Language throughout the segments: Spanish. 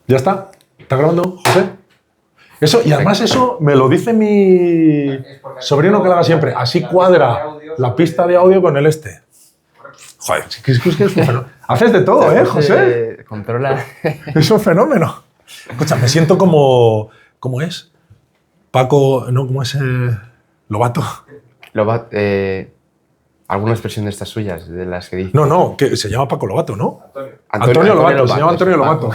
¿Ya está? ¿Está grabando, José? Eso, y además eso me lo dice mi sobrino que lo haga siempre. Así cuadra la pista de audio con el este. Joder, es que es un fenómeno. Haces de todo, José? Controla. Es un fenómeno. Escucha, me siento como... ¿Cómo es? Paco... No, ¿cómo es? Lobato. ¿Alguna expresión de estas suyas, de las que dice? No, que se llama Paco Lobato, ¿no? Antonio Lobato, se llama Antonio Lobato.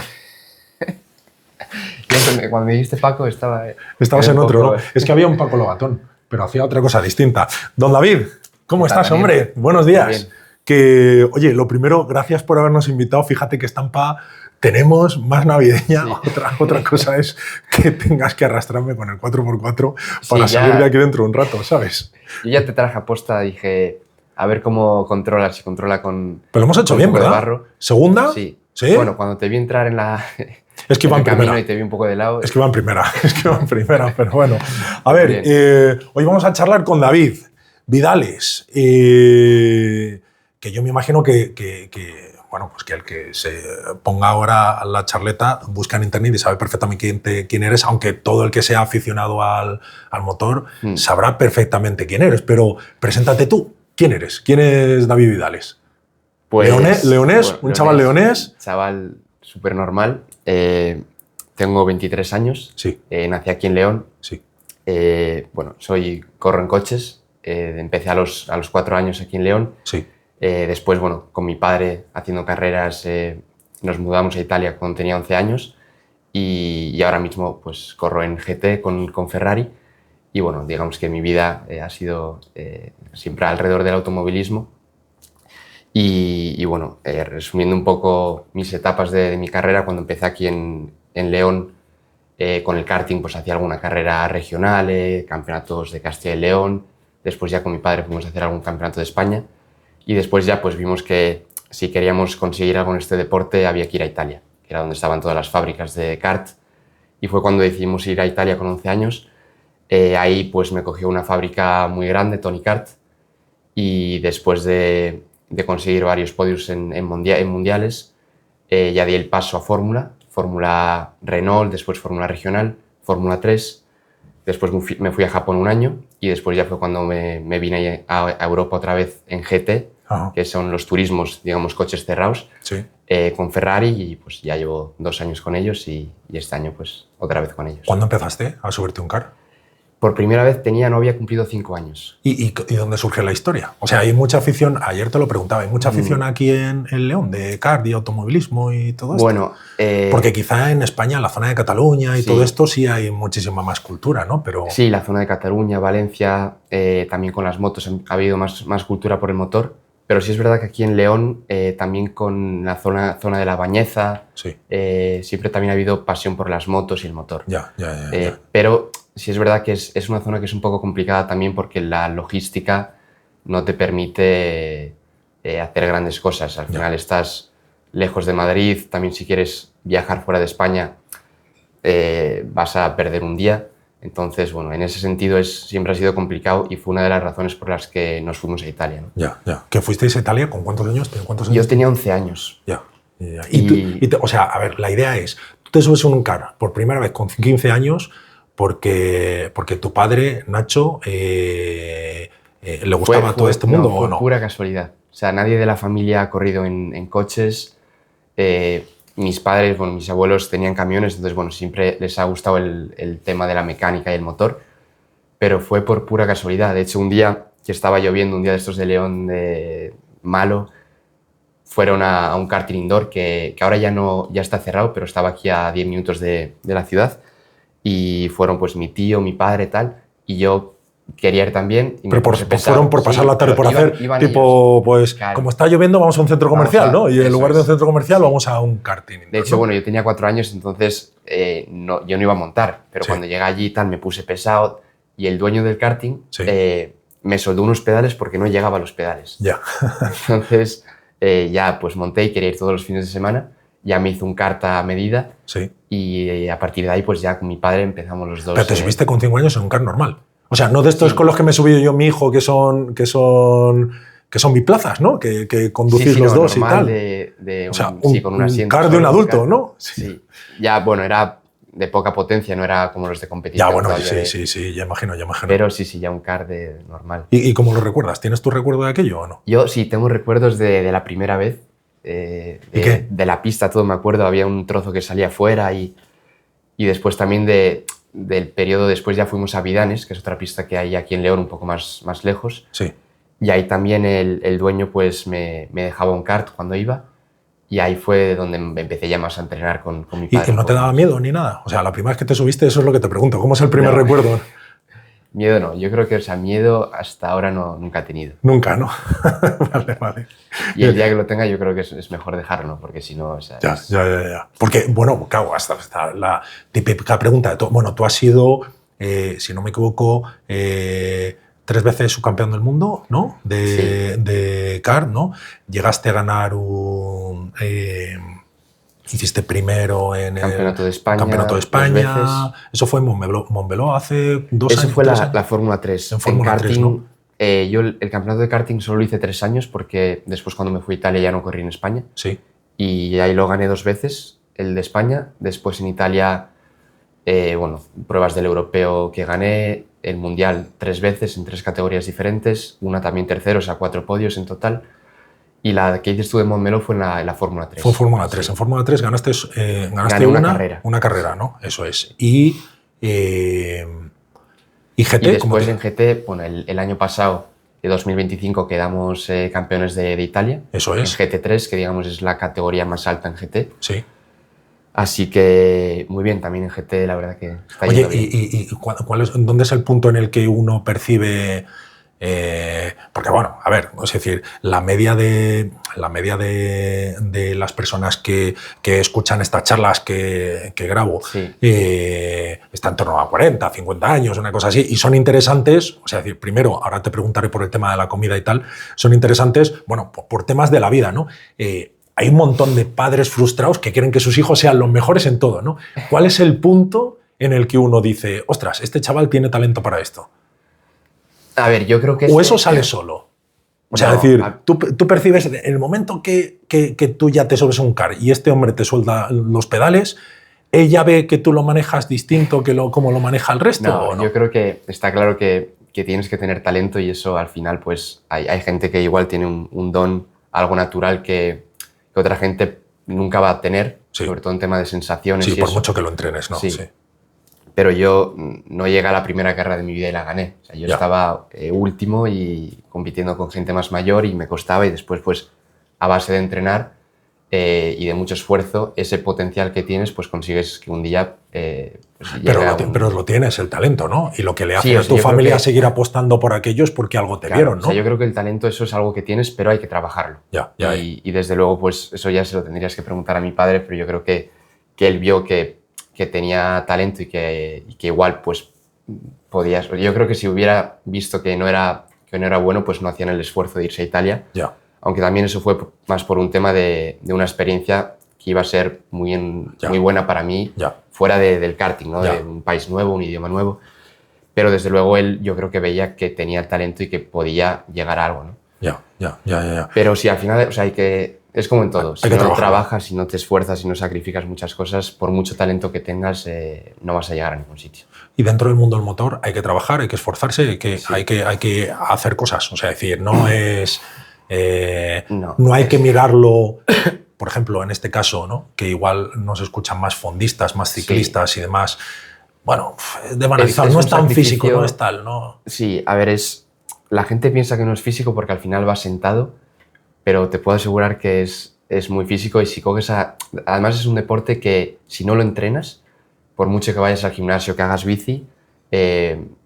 Cuando me dijiste Paco estaba... Estabas en otro, ¿no? Es que había un Paco Lobatón, pero hacía otra cosa distinta. Don David, ¿cómo estás, hombre? Buenos días. Que, oye, lo primero, gracias por habernos invitado. Fíjate que estampa tenemos más navideña. Sí. Otra cosa es que tengas que arrastrarme con el 4x4 para salir de aquí dentro un rato, ¿sabes? Yo ya te traje aposta, dije, a ver cómo controla, si controla con... Pero lo hemos hecho bien, ¿verdad? Barro. ¿Segunda? Sí. ¿Sí? Bueno, cuando te vi entrar en la... Es que iba en primera. Y te vi un poco de lado. Es que iba en primera, pero bueno. A ver, hoy vamos a charlar con David Vidales, que yo me imagino que bueno, pues que el que se ponga ahora la charleta busca en internet y sabe perfectamente quién eres, aunque todo el que sea aficionado al motor sabrá perfectamente quién eres. Pero preséntate tú. ¿Quién eres? ¿Quién es David Vidales? Pues, leonés, bueno, un chaval leonés. Chaval súper normal. Tengo 23 años. Sí. Nací aquí en León. Sí. Bueno, corro en coches. Empecé a los 4 años aquí en León. Sí. Después, bueno, con mi padre haciendo carreras, nos mudamos a Italia cuando tenía 11 años y ahora mismo pues corro en GT con Ferrari y bueno, digamos que mi vida ha sido siempre alrededor del automovilismo y bueno, resumiendo un poco mis etapas de mi carrera, cuando empecé aquí en León con el karting pues hacía alguna carrera regional, campeonatos de Castilla y León, después ya con mi padre fuimos a hacer algún campeonato de España. Y después ya pues vimos que si queríamos conseguir algo en este deporte había que ir a Italia, que era donde estaban todas las fábricas de kart. Y fue cuando decidimos ir a Italia con 11 años. Ahí pues me cogió una fábrica muy grande, Tony Kart. Y después de conseguir varios podios en mundiales, ya di el paso a Fórmula Renault, después Fórmula Regional, Fórmula 3. Después me fui a Japón un año y después ya fue cuando me vine a Europa otra vez en GT, que son los turismos, digamos, coches cerrados, sí. Con Ferrari y pues ya llevo 2 años con ellos y este año pues otra vez con ellos. ¿Cuándo empezaste a subirte un kart? Por primera vez no había cumplido 5 años. ¿Y dónde surge la historia? O sea, hay mucha afición, ayer te lo preguntaba, ¿hay mucha afición aquí en León de kart y automovilismo y todo esto? Bueno, porque quizá en España, en la zona de Cataluña y todo esto, sí hay muchísima más cultura, ¿no? Pero... Sí, la zona de Cataluña, Valencia, también con las motos ha habido más cultura por el motor, pero sí es verdad que aquí en León, también con la zona de la Bañeza, sí. Siempre también ha habido pasión por las motos y el motor. Ya. Pero sí es verdad que es una zona que es un poco complicada también porque la logística no te permite hacer grandes cosas. Al final estás lejos de Madrid, también si quieres viajar fuera de España vas a perder un día. Entonces, bueno, en ese sentido siempre ha sido complicado y fue una de las razones por las que nos fuimos a Italia, ¿no? Ya. ¿Que fuisteis a Italia? ¿Con cuántos años? Yo tenía 11 años. Ya. O sea, a ver, la idea es, tú te subes en un kart por primera vez con 15 años porque tu padre, Nacho, le gustaba todo este mundo, ¿o no? Fue pura casualidad. O sea, nadie de la familia ha corrido en coches. Mis padres, bueno, mis abuelos tenían camiones, entonces, bueno, siempre les ha gustado el tema de la mecánica y el motor, pero fue por pura casualidad. De hecho, un día que estaba lloviendo, un día de estos de León malo, fueron a un karting indoor que ahora ya está cerrado, pero estaba aquí a 10 minutos de la ciudad, y fueron pues mi tío, mi padre, tal, y yo quería ir también. Y pero fueron por pasar la tarde por hacer, tipo, ellos. Pues claro. Como está lloviendo vamos a un centro comercial, ¿no? Y en lugar de un centro comercial vamos a un karting. De hecho, bueno, yo tenía 4 años, entonces yo no iba a montar, pero cuando llegué allí tal me puse pesado y el dueño del karting me soldó unos pedales porque no llegaba a los pedales. Ya. Entonces ya pues monté y quería ir todos los fines de semana. Ya me hizo un kart a medida y a partir de ahí pues ya con mi padre empezamos los dos. Pero te subiste con 5 años en un kart normal. O sea, no de estos con los que me he subido yo, mi hijo, que son que son biplazas, ¿no? Que conducís sí, los no, dos y normal tal. O sea, sí, con un asiento car de un solo, adulto, ¿no? Sí. Ya, bueno, era de poca potencia, no era como los de competición. Ya, bueno, todavía sí, ya imagino. Pero sí, ya un car de normal. ¿Y cómo lo recuerdas? ¿Tienes tu recuerdo de aquello o no? Yo sí, tengo recuerdos de la primera vez, ¿Y qué? de la pista, todo me acuerdo, había un trozo que salía fuera y después también del periodo, después ya fuimos a Vidanes, que es otra pista que hay aquí en León, un poco más lejos. Sí. Y ahí también el dueño pues me dejaba un kart cuando iba y ahí fue donde empecé ya más a entrenar con mi padre. ¿Y no te daba miedo ni nada? O sea, la primera vez que te subiste, eso es lo que te pregunto. ¿Cómo es el primer recuerdo? Miedo no, yo creo que, o sea, miedo hasta ahora nunca he tenido. Nunca, ¿no? Vale. Y el día que lo tenga yo creo que es mejor dejarlo, porque si no... O sea, Ya. Porque, bueno, claro, hasta la típica pregunta. Bueno, tú has sido, si no me equivoco, 3 veces subcampeón del mundo, ¿no? De kart, ¿no? Llegaste a ganar hiciste primero en Campeonato de España. Campeonato de España. Eso fue en Montmeló hace 2 años. Eso fue la Fórmula 3. En Fórmula 3, ¿no? Yo el campeonato de karting solo lo hice 3 años porque después cuando me fui a Italia ya no corrí en España. Sí. Y ahí lo gané 2 veces, el de España. Después en Italia, pruebas del europeo que gané, el mundial 3 veces en 3 categorías diferentes, una también tercero, o sea 4 podios en total. Y la que dices tú de Montmeló fue en la Fórmula 3. Fue en Fórmula 3. Sí. En Fórmula 3 ganaste una carrera, ¿no? Eso es. Y GT, y después en GT, bueno, el año pasado, de 2025, quedamos campeones de Italia. Eso es. En GT3, que digamos es la categoría más alta en GT. Sí. Así que muy bien, también en GT la verdad que está yendo bien. ¿Y dónde es el punto en el que uno percibe... porque bueno, a ver, es decir, la media de las personas que escuchan estas charlas que grabo está en torno a 40, 50 años, una cosa así, y son interesantes, o sea, decir, primero, ahora te preguntaré por el tema de la comida y tal, son interesantes, bueno, por temas de la vida, ¿no? Hay un montón de padres frustrados que quieren que sus hijos sean los mejores en todo, ¿no? ¿Cuál es el punto en el que uno dice, ostras, este chaval tiene talento para esto? A ver, yo creo que... ¿O eso sale solo? O sea, es decir, tú percibes en el momento que tú ya te subes a un car y este hombre te suelta los pedales, ¿ella ve que tú lo manejas distinto que como lo maneja el resto? No, ¿o no? Yo creo que está claro que tienes que tener talento y eso al final pues hay gente que igual tiene un don, algo natural que otra gente nunca va a tener, sobre todo en tema de sensaciones. Sí, y por eso. mucho que lo entrenes, ¿no? Sí. Pero yo no llegué a la primera carrera de mi vida y la gané. O sea, yo estaba último y compitiendo con gente más mayor y me costaba y después, pues, a base de entrenar y de mucho esfuerzo, ese potencial que tienes, pues consigues que un día... Pero lo tienes, el talento, ¿no? Y lo que le hace a tu familia seguir apostando por aquello es porque algo te vieron, ¿no? O sea, yo creo que el talento, eso es algo que tienes, pero hay que trabajarlo. Y desde luego, pues, eso ya se lo tendrías que preguntar a mi padre, pero yo creo que él vio que tenía talento y que igual pues podías... Yo creo que si hubiera visto que no era bueno, pues no hacían el esfuerzo de irse a Italia. Aunque también eso fue más por un tema de una experiencia que iba a ser muy buena para mí, fuera del karting, ¿no? De un país nuevo, un idioma nuevo. Pero desde luego él yo creo que veía que tenía talento y que podía llegar a algo, ¿no? Pero sí, al final, o sea, es como en todo. Si no trabajas, si no te esfuerzas, si no sacrificas muchas cosas, por mucho talento que tengas, no vas a llegar a ningún sitio. Y dentro del mundo del motor hay que trabajar, hay que esforzarse, hay que hacer cosas. O sea, decir, no es... no hay que mirarlo, por ejemplo, en este caso, ¿no? Que igual nos escuchan más fondistas, más ciclistas y demás. Bueno, de banalizar, no es tan físico, no es tal, ¿no? Sí, a ver, la gente piensa que no es físico porque al final vas sentado, pero te puedo asegurar que es muy físico y si coges además es un deporte que si no lo entrenas, por mucho que vayas al gimnasio, que hagas bici,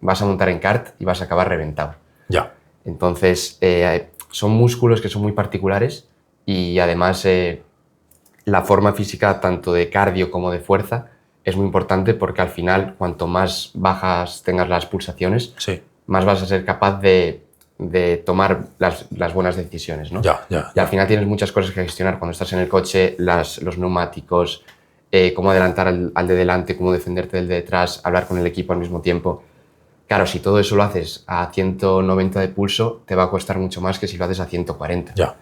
vas a montar en kart y vas a acabar reventado. Entonces, son músculos que son muy particulares y además la forma física tanto de cardio como de fuerza es muy importante porque al final cuanto más bajas tengas las pulsaciones, más vas a ser capaz de tomar las buenas decisiones, ¿no? Y al final tienes muchas cosas que gestionar cuando estás en el coche, los neumáticos, cómo adelantar al de delante, cómo defenderte del de detrás, hablar con el equipo al mismo tiempo. Claro, si todo eso lo haces a 190 de pulso, te va a costar mucho más que si lo haces a 140. Ya.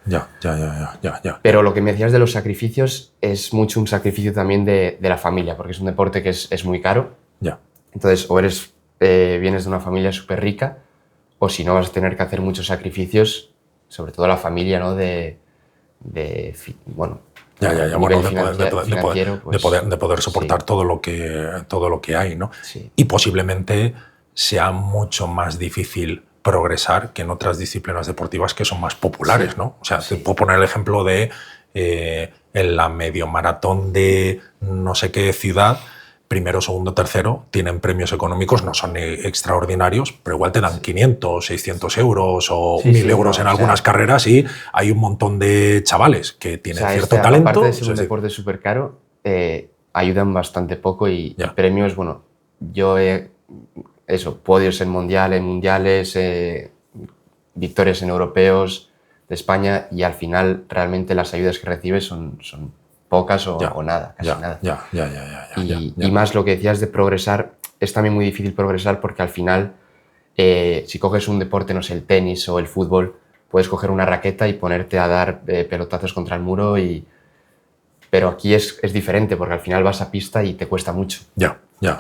Pero lo que me decías de los sacrificios es mucho un sacrificio también de la familia, porque es un deporte que es muy caro. Ya. Entonces, o vienes de una familia súper rica, o si no vas a tener que hacer muchos sacrificios, sobre todo la familia, ¿no? Bueno, Bueno, de poder soportar sí. todo lo que hay, ¿no? Sí. Y posiblemente sea mucho más difícil progresar que en otras disciplinas deportivas que son más populares, Sí. ¿no? O sea, Sí. te puedo poner el ejemplo de en la medio maratón de no sé qué ciudad, primero, segundo, tercero, tienen premios económicos, no son extraordinarios, pero igual te dan 500, 600 euros o 1.000 euros en algunas carreras, y hay un montón de chavales que tienen cierto talento. Aparte de ser un deporte súper caro, ayudan bastante poco y premios, bueno, podios en mundiales, victorias en europeos de España, y al final realmente las ayudas que recibes son pocas o nada, casi nada. Y más lo que decías de progresar, es también muy difícil progresar porque al final, si coges un deporte, no sé, el tenis o el fútbol, puedes coger una raqueta y ponerte a dar pelotazos contra el muro, pero aquí es diferente porque al final vas a pista y te cuesta mucho.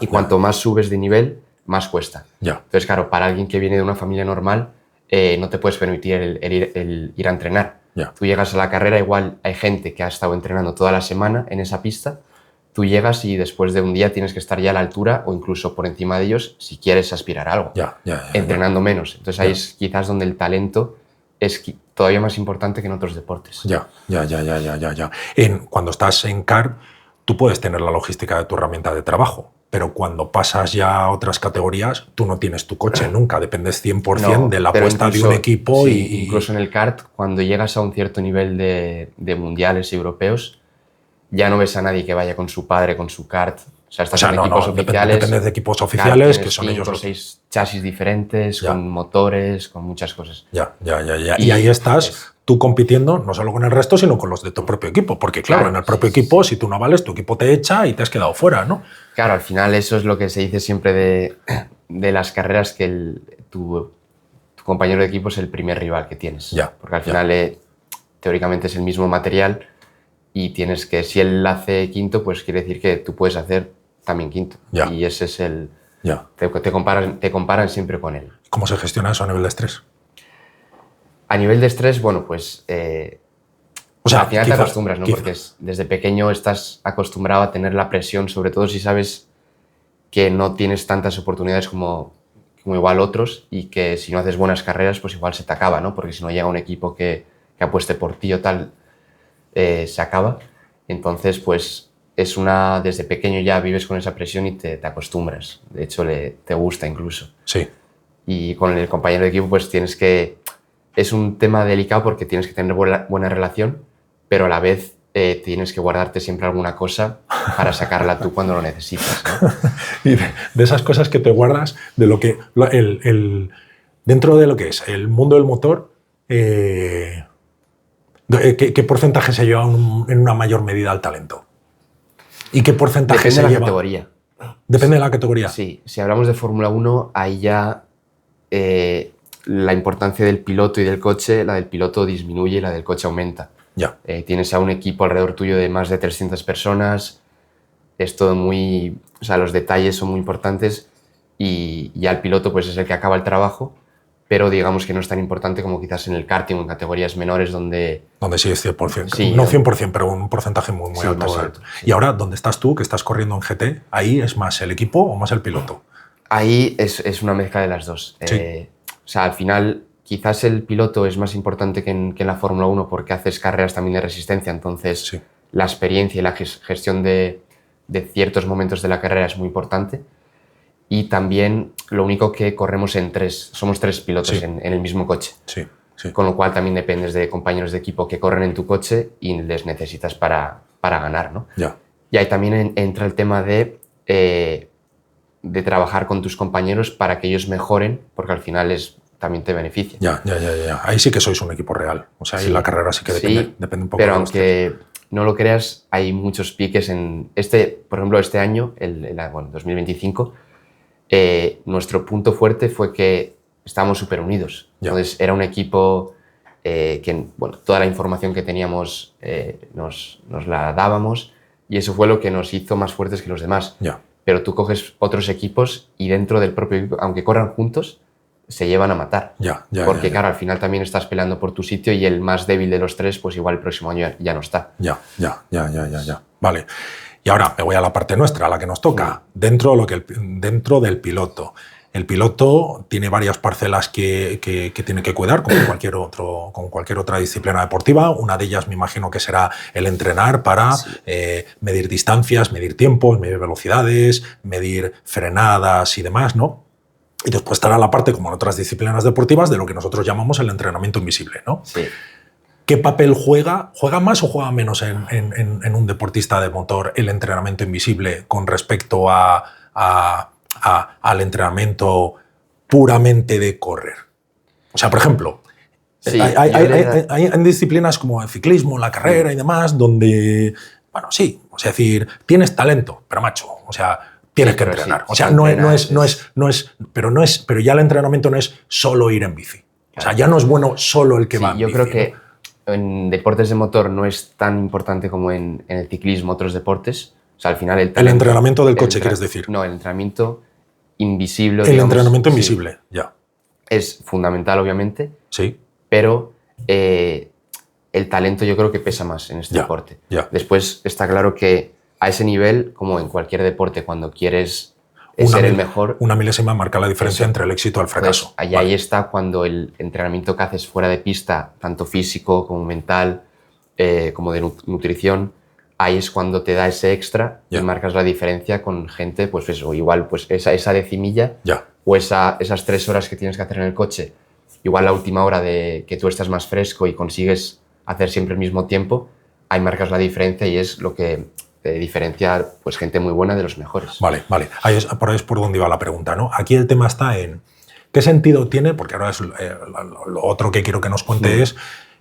Y cuanto más subes de nivel, más cuesta. Entonces, claro, para alguien que viene de una familia normal, no te puedes permitir el ir a entrenar. Tú llegas a la carrera, igual hay gente que ha estado entrenando toda la semana en esa pista, tú llegas y después de un día tienes que estar ya a la altura o incluso por encima de ellos si quieres aspirar a algo, entrenando menos. Entonces ahí es quizás donde el talento es todavía más importante que en otros deportes. Cuando estás en CAR, tú puedes tener la logística de tu herramienta de trabajo, pero cuando pasas ya a otras categorías, tú no tienes tu coche nunca, dependes 100% de la apuesta de un equipo. Sí, incluso en el kart, cuando llegas a un cierto nivel de mundiales europeos, ya no ves a nadie que vaya con su padre, con su kart. O sea, estás en equipos oficiales. Dependes de equipos oficiales, que son 5 o 6 chasis diferentes, con motores, con muchas cosas. Y ahí estás tú compitiendo no solo con el resto, sino con los de tu propio equipo. Porque claro, en el propio equipo, si tú no vales, tu equipo te echa y te has quedado fuera, ¿no? Claro, al final eso es lo que se dice siempre de las carreras, que tu compañero de equipo es el primer rival que tienes. Porque al final, teóricamente, es el mismo material y tienes que, si él hace quinto, pues quiere decir que tú puedes hacer también quinto. Y ese es el... Te comparan siempre con él. ¿Cómo se gestiona eso a nivel de estrés? A nivel de estrés, bueno, pues... al final te acostumbras, ¿no? Porque desde pequeño estás acostumbrado a tener la presión, sobre todo si sabes que no tienes tantas oportunidades como igual otros, y que si no haces buenas carreras, pues igual se te acaba, ¿no? Porque si no llega un equipo que apueste por ti o tal, se acaba. Entonces, pues desde pequeño ya vives con esa presión y te acostumbras. De hecho, te gusta incluso. Sí. Y con el compañero de equipo, pues es un tema delicado porque tienes que tener buena relación, pero a la vez tienes que guardarte siempre alguna cosa para sacarla tú cuando lo necesitas, ¿no? Y de esas cosas que te guardas, de lo que dentro de lo que es el mundo del motor, ¿qué porcentaje se lleva en una mayor medida al talento? ¿Y qué porcentaje se lleva? Depende de la categoría. Depende de la categoría. Sí, si hablamos de Fórmula 1, ahí ya la importancia del piloto y del coche, la del piloto disminuye y la del coche aumenta. Tienes a un equipo alrededor tuyo de más de 300 personas, es todo muy... O sea, los detalles son muy importantes, y ya el piloto pues es el que acaba el trabajo, pero digamos que no es tan importante como quizás en el karting o en categorías menores donde sí es 100%. Sí, no 100%, pero un porcentaje muy alto. Más alto, sí. Y ahora, ¿dónde estás tú, que estás corriendo en GT? ¿Ahí es más el equipo o más el piloto? Ahí es una mezcla de las dos. O sea, al final, quizás el piloto es más importante que en la Fórmula 1 porque haces carreras también de resistencia, entonces la experiencia y la gestión de ciertos momentos de la carrera es muy importante. Y también lo único que corremos somos 3 pilotos en el mismo coche. Con lo cual también dependes de compañeros de equipo que corren en tu coche y les necesitas para ganar, ¿no? Y ahí también entra el tema de trabajar con tus compañeros para que ellos mejoren, porque al final también te beneficia. Ahí sí que sois un equipo real. O sea, ahí la carrera sí que depende un poco pero de aunque no lo creas, hay muchos piques por ejemplo, este año, 2025, nuestro punto fuerte fue que estábamos súper unidos. Entonces era un equipo que, bueno, toda la información que teníamos nos la dábamos y eso fue lo que nos hizo más fuertes que los demás. Pero tú coges otros equipos y dentro del propio equipo, aunque corran juntos, se llevan a matar. Porque claro, al final también estás peleando por tu sitio y el más débil de los tres, pues igual el próximo año ya no está. Vale. Y ahora me voy a la parte nuestra, a la que nos toca. Dentro del piloto. El piloto tiene varias parcelas que tiene que cuidar, como cualquier otra disciplina deportiva. Una de ellas me imagino que será el entrenar para medir distancias, medir tiempos, medir velocidades, medir frenadas y demás, ¿no? Y después estará la parte, como en otras disciplinas deportivas, de lo que nosotros llamamos el entrenamiento invisible, ¿no? Sí. ¿Qué papel juega? ¿Juega más o juega menos en un deportista de motor el entrenamiento invisible con respecto al entrenamiento puramente de correr? O sea, por ejemplo, hay disciplinas como el ciclismo, la carrera y demás, donde, bueno, sí, o sea, decir, tienes talento, pero macho, o sea, tienes que entrenar. O sea, pero ya el entrenamiento no es solo ir en bici. O sea, ya no es bueno solo el que va en bici. Yo creo que en deportes de motor no es tan importante como en el ciclismo, otros deportes. O sea, al final el entrenamiento del coche, ¿quieres decir? No, el entrenamiento invisible. El entrenamiento invisible, ya. Es fundamental, obviamente. Sí. Pero el talento yo creo que pesa más en este deporte. Después está claro que a ese nivel, como en cualquier deporte, cuando quieres ser el mejor... Una milésima marca la diferencia entre el éxito y el fracaso. Pues ahí está cuando el entrenamiento que haces fuera de pista, tanto físico como mental, como de nutrición, ahí es cuando te da ese extra y marcas la diferencia con gente, pues eso, igual pues esa decimilla o esas 3 horas que tienes que hacer en el coche, igual la última hora de que tú estás más fresco y consigues hacer siempre el mismo tiempo, ahí marcas la diferencia y es lo que diferencia pues, gente muy buena de los mejores. Vale. Ahí es por donde iba la pregunta, ¿no? Aquí el tema está en qué sentido tiene, porque ahora es lo otro que quiero que nos cuente es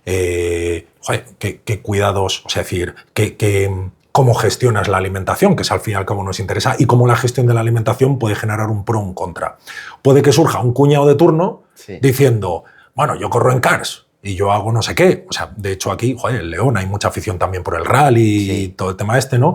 qué cuidados, o sea, decir, cómo gestionas la alimentación, que es al fin y al cabo nos interesa, y cómo la gestión de la alimentación puede generar un pro o un contra. Puede que surja un cuñado de turno diciendo, bueno, yo corro en cars y yo hago no sé qué. O sea, de hecho aquí, en León hay mucha afición también por el rally y todo el tema ¿no?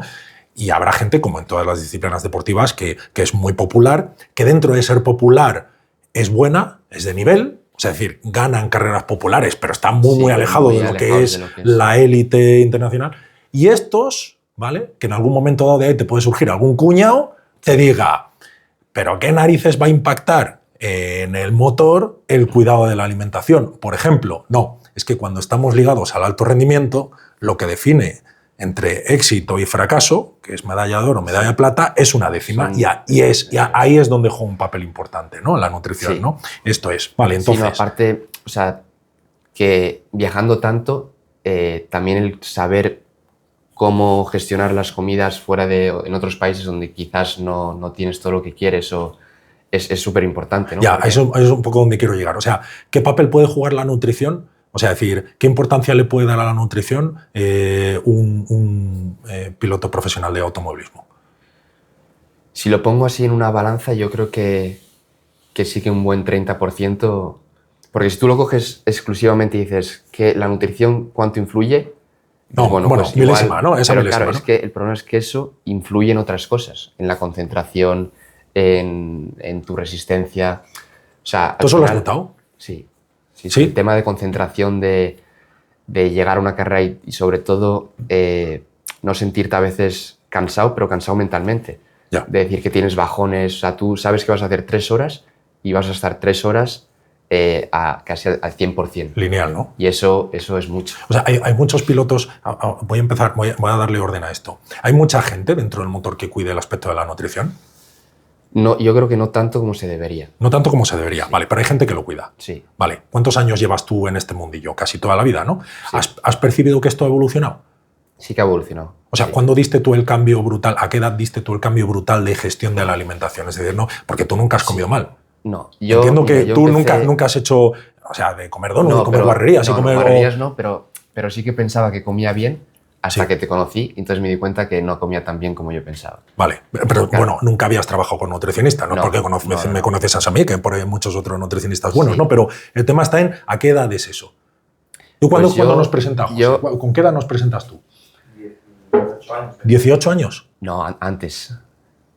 Y habrá gente, como en todas las disciplinas deportivas, que es muy popular, que dentro de ser popular es buena, es de nivel, o sea, es decir, ganan carreras populares, pero están muy alejado de lo que es la élite internacional. Y estos, ¿vale? Que en algún momento dado de ahí te puede surgir algún cuñado, te diga, ¿pero qué narices va a impactar en el motor el cuidado de la alimentación? Por ejemplo, no, es que cuando estamos ligados al alto rendimiento, lo que define entre éxito y fracaso, que es medalla de oro, medalla de plata, es una décima. Y ahí es donde juega un papel importante, ¿no? La nutrición, ¿no? Esto es. Vale, entonces... Sí, no, aparte, o sea, que viajando tanto, también el saber cómo gestionar las comidas en otros países donde quizás no tienes todo lo que quieres o es súper importante, ¿no? Ya, eso es un poco donde quiero llegar. O sea, ¿qué papel puede jugar la nutrición? O sea, decir, ¿qué importancia le puede dar a la nutrición un piloto profesional de automovilismo? Si lo pongo así en una balanza, yo creo que sí que un buen 30%, porque si tú lo coges exclusivamente y dices que la nutrición, ¿cuánto influye? No, pues milésima, ¿no? Esa pero milésima, claro, ¿no? es que el problema es que eso influye en otras cosas, en la concentración, en tu resistencia. O sea, ¿Tú eso lo has notado? Sí. El tema de concentración, de llegar a una carrera y sobre todo no sentirte a veces cansado, pero cansado mentalmente. De decir que tienes bajones, o sea, tú sabes que vas a hacer 3 horas y vas a estar 3 horas casi al 100%. Lineal, ¿no? Y eso es mucho. O sea, hay muchos pilotos... Voy a darle orden a esto. ¿Hay mucha gente dentro del motor que cuide el aspecto de la nutrición? No, yo creo que no tanto como se debería. No tanto como se debería, vale, pero hay gente que lo cuida. Sí. Vale, ¿cuántos años llevas tú en este mundillo? Casi toda la vida, ¿no? Sí. ¿Has percibido que esto ha evolucionado? Sí que ha evolucionado. O sea, ¿cuándo diste tú el cambio brutal? ¿A qué edad diste tú el cambio brutal de gestión de la alimentación? Es decir, no, porque tú nunca has comido mal. No, entiendo que tú nunca has hecho, o sea, de comer donuts, de comer barrerías. Barrerías no, pero sí que pensaba que comía bien hasta que te conocí, y entonces me di cuenta que no comía tan bien como yo pensaba. Vale, pero bueno, nunca habías trabajado con nutricionista, ¿no? Porque me conoces a mí, que por ahí hay muchos otros nutricionistas buenos, ¿no? Pero el tema está en ¿a qué edad es eso? ¿Tú cuándo nos presentas, José? ¿Con qué edad nos presentas tú? 18 años. ¿18 años? No, antes.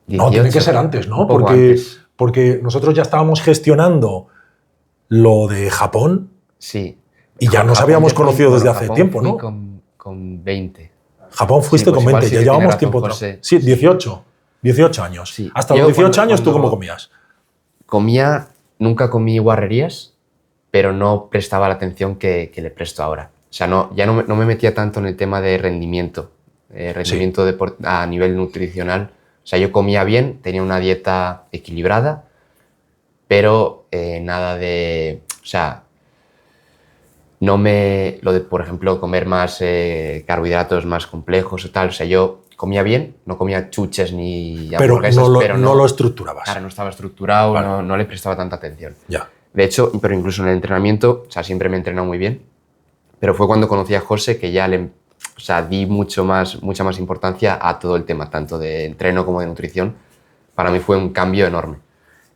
18, no, tiene que ser antes, ¿no? Porque nosotros ya estábamos gestionando lo de Japón. Sí. Y ya nos habíamos conocido desde hace tiempo, ¿no? Con 20. Japón fuiste con 20, ya llevamos tiempo. Sí, 18 años. Sí. Hasta los 18 años, ¿tú cómo comías? Nunca comí guarrerías, pero no prestaba la atención que le presto ahora. O sea, no me metía tanto en el tema de rendimiento, a nivel nutricional. O sea, yo comía bien, tenía una dieta equilibrada, pero nada de... O sea, lo de, por ejemplo, comer más carbohidratos más complejos o tal. O sea, yo comía bien, no comía chuches ni hamburguesas, pero no lo estructurabas. Claro, no estaba estructurado, vale. no le prestaba tanta atención. Ya. De hecho, pero incluso en el entrenamiento, o sea, siempre me he entrenado muy bien, pero fue cuando conocí a José que ya di mucha más importancia a todo el tema, tanto de entreno como de nutrición. Para mí fue un cambio enorme.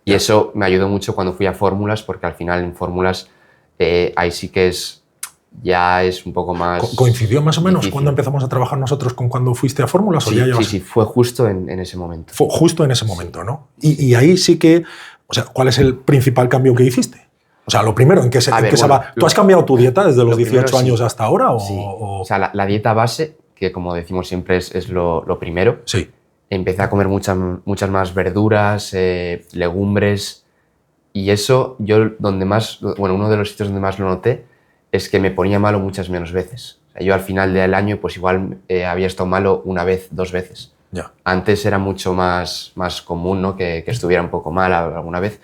Y eso me ayudó mucho cuando fui a Fórmulas, porque al final en Fórmulas ahí sí que ya es un poco más... ¿Coincidió más o menos difícil. Cuando empezamos a trabajar nosotros con cuando fuiste a Fórmulas? Sí, fue justo en ese momento. Fue justo en ese momento, ¿no? Y ahí sí que... O sea, ¿cuál es el principal cambio que hiciste? O sea, lo primero, ¿en qué se va? ¿Tú has cambiado tu dieta desde los 18 años hasta ahora? O sea, la dieta base, que como decimos siempre es lo primero. Sí. Empecé a comer muchas más verduras, legumbres, y eso uno de los sitios donde más lo noté es que me ponía malo muchas menos veces. O sea, yo al final del año pues igual había estado malo una vez, 2 veces. Ya. Antes era mucho más común, ¿no? que estuviera un poco mal alguna vez.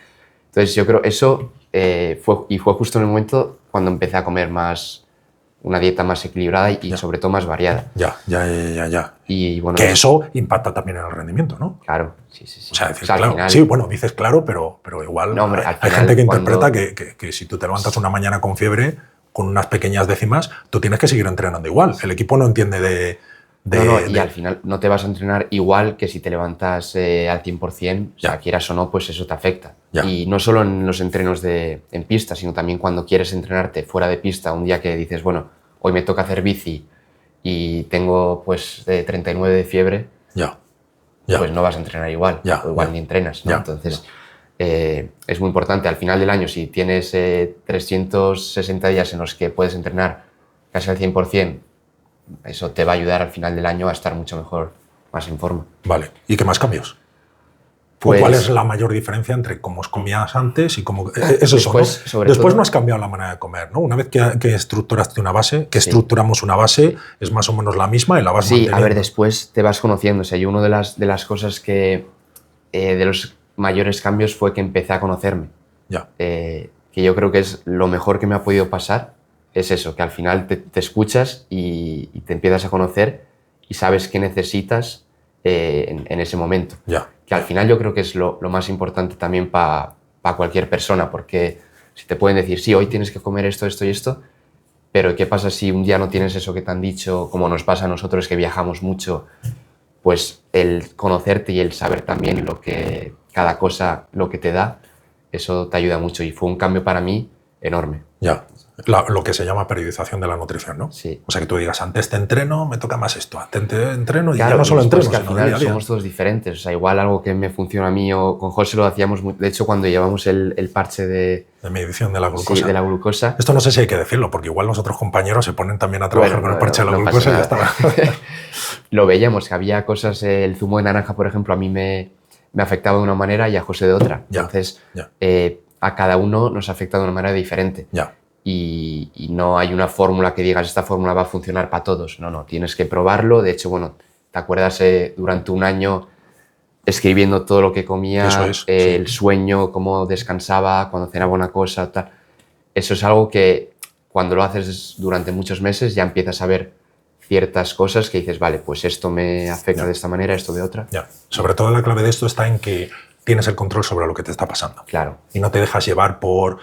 Entonces yo creo eso fue justo en el momento cuando empecé a comer una dieta más equilibrada y sobre todo más variada. Ya. Y bueno, que eso impacta también en el rendimiento, ¿no? Claro, sí. O sea, claro, final, sí, bueno, dices claro, pero igual hay gente que interpreta que si tú te levantas una mañana con fiebre, con unas pequeñas décimas, tú tienes que seguir entrenando igual. El equipo no entiende y al final no te vas a entrenar igual que si te levantas al 100%, o sea, quieras o no, pues eso te afecta. Ya. Y no solo en los entrenos en pista, sino también cuando quieres entrenarte fuera de pista, un día que dices, bueno, hoy me toca hacer bici y tengo pues de 39 de fiebre, pues no vas a entrenar igual, o igual ni entrenas, ¿no? Entonces es muy importante al final del año, si tienes 360 días en los que puedes entrenar casi al 100%, eso te va a ayudar al final del año a estar mucho mejor, más en forma. Vale. ¿Y qué más cambios? Pues, ¿cuál es la mayor diferencia entre cómo comías antes y cómo... Después no has cambiado la manera de comer, ¿no? Una vez que estructuraste una base, estructuramos una base, es más o menos la misma y la vas manteniendo. A ver, después te vas conociendo. O sea, yo una de las cosas que... de los mayores cambios fue que empecé a conocerme. Ya. Que yo creo que es lo mejor que me ha podido pasar. Es eso, que al final te escuchas y te empiezas a conocer y sabes qué necesitas en ese momento. Ya. Que al final yo creo que es lo más importante también para cualquier persona, porque si te pueden decir, sí, hoy tienes que comer esto y esto, pero ¿qué pasa si un día no tienes eso que te han dicho, como nos pasa a nosotros que viajamos mucho? Pues el conocerte y el saber también cada cosa, lo que te da, eso te ayuda mucho y fue un cambio para mí enorme. Ya. Lo que se llama periodización de la nutrición, ¿no? Sí. O sea, que tú digas, antes te entreno, me toca más esto. Antes te entreno y claro, ya no solo entreno, que al sino final día a día. somos todos diferentes. O sea, igual algo que me funciona a mí o con José lo hacíamos... De hecho, cuando llevamos el parche de medición de la glucosa. Sí, de la glucosa. Esto no sé si hay que decirlo, porque igual los otros compañeros se ponen también a trabajar con el parche de la glucosa y ya está. Lo veíamos, que había cosas... El zumo de naranja, por ejemplo, a mí me afectaba de una manera y a José de otra. Entonces, a cada uno nos afecta de una manera diferente. Ya. Y no hay una fórmula que digas esta fórmula va a funcionar para todos. No, tienes que probarlo. De hecho, bueno, ¿te acuerdas durante un año escribiendo todo lo que comía, el sueño, cómo descansaba, cuando cenaba una cosa, tal? Eso es algo que cuando lo haces durante muchos meses ya empiezas a ver ciertas cosas que dices, vale, pues esto me afecta de esta manera, esto de otra. Ya. Sobre todo la clave de esto está en que tienes el control sobre lo que te está pasando. Claro. Y no te dejas llevar por...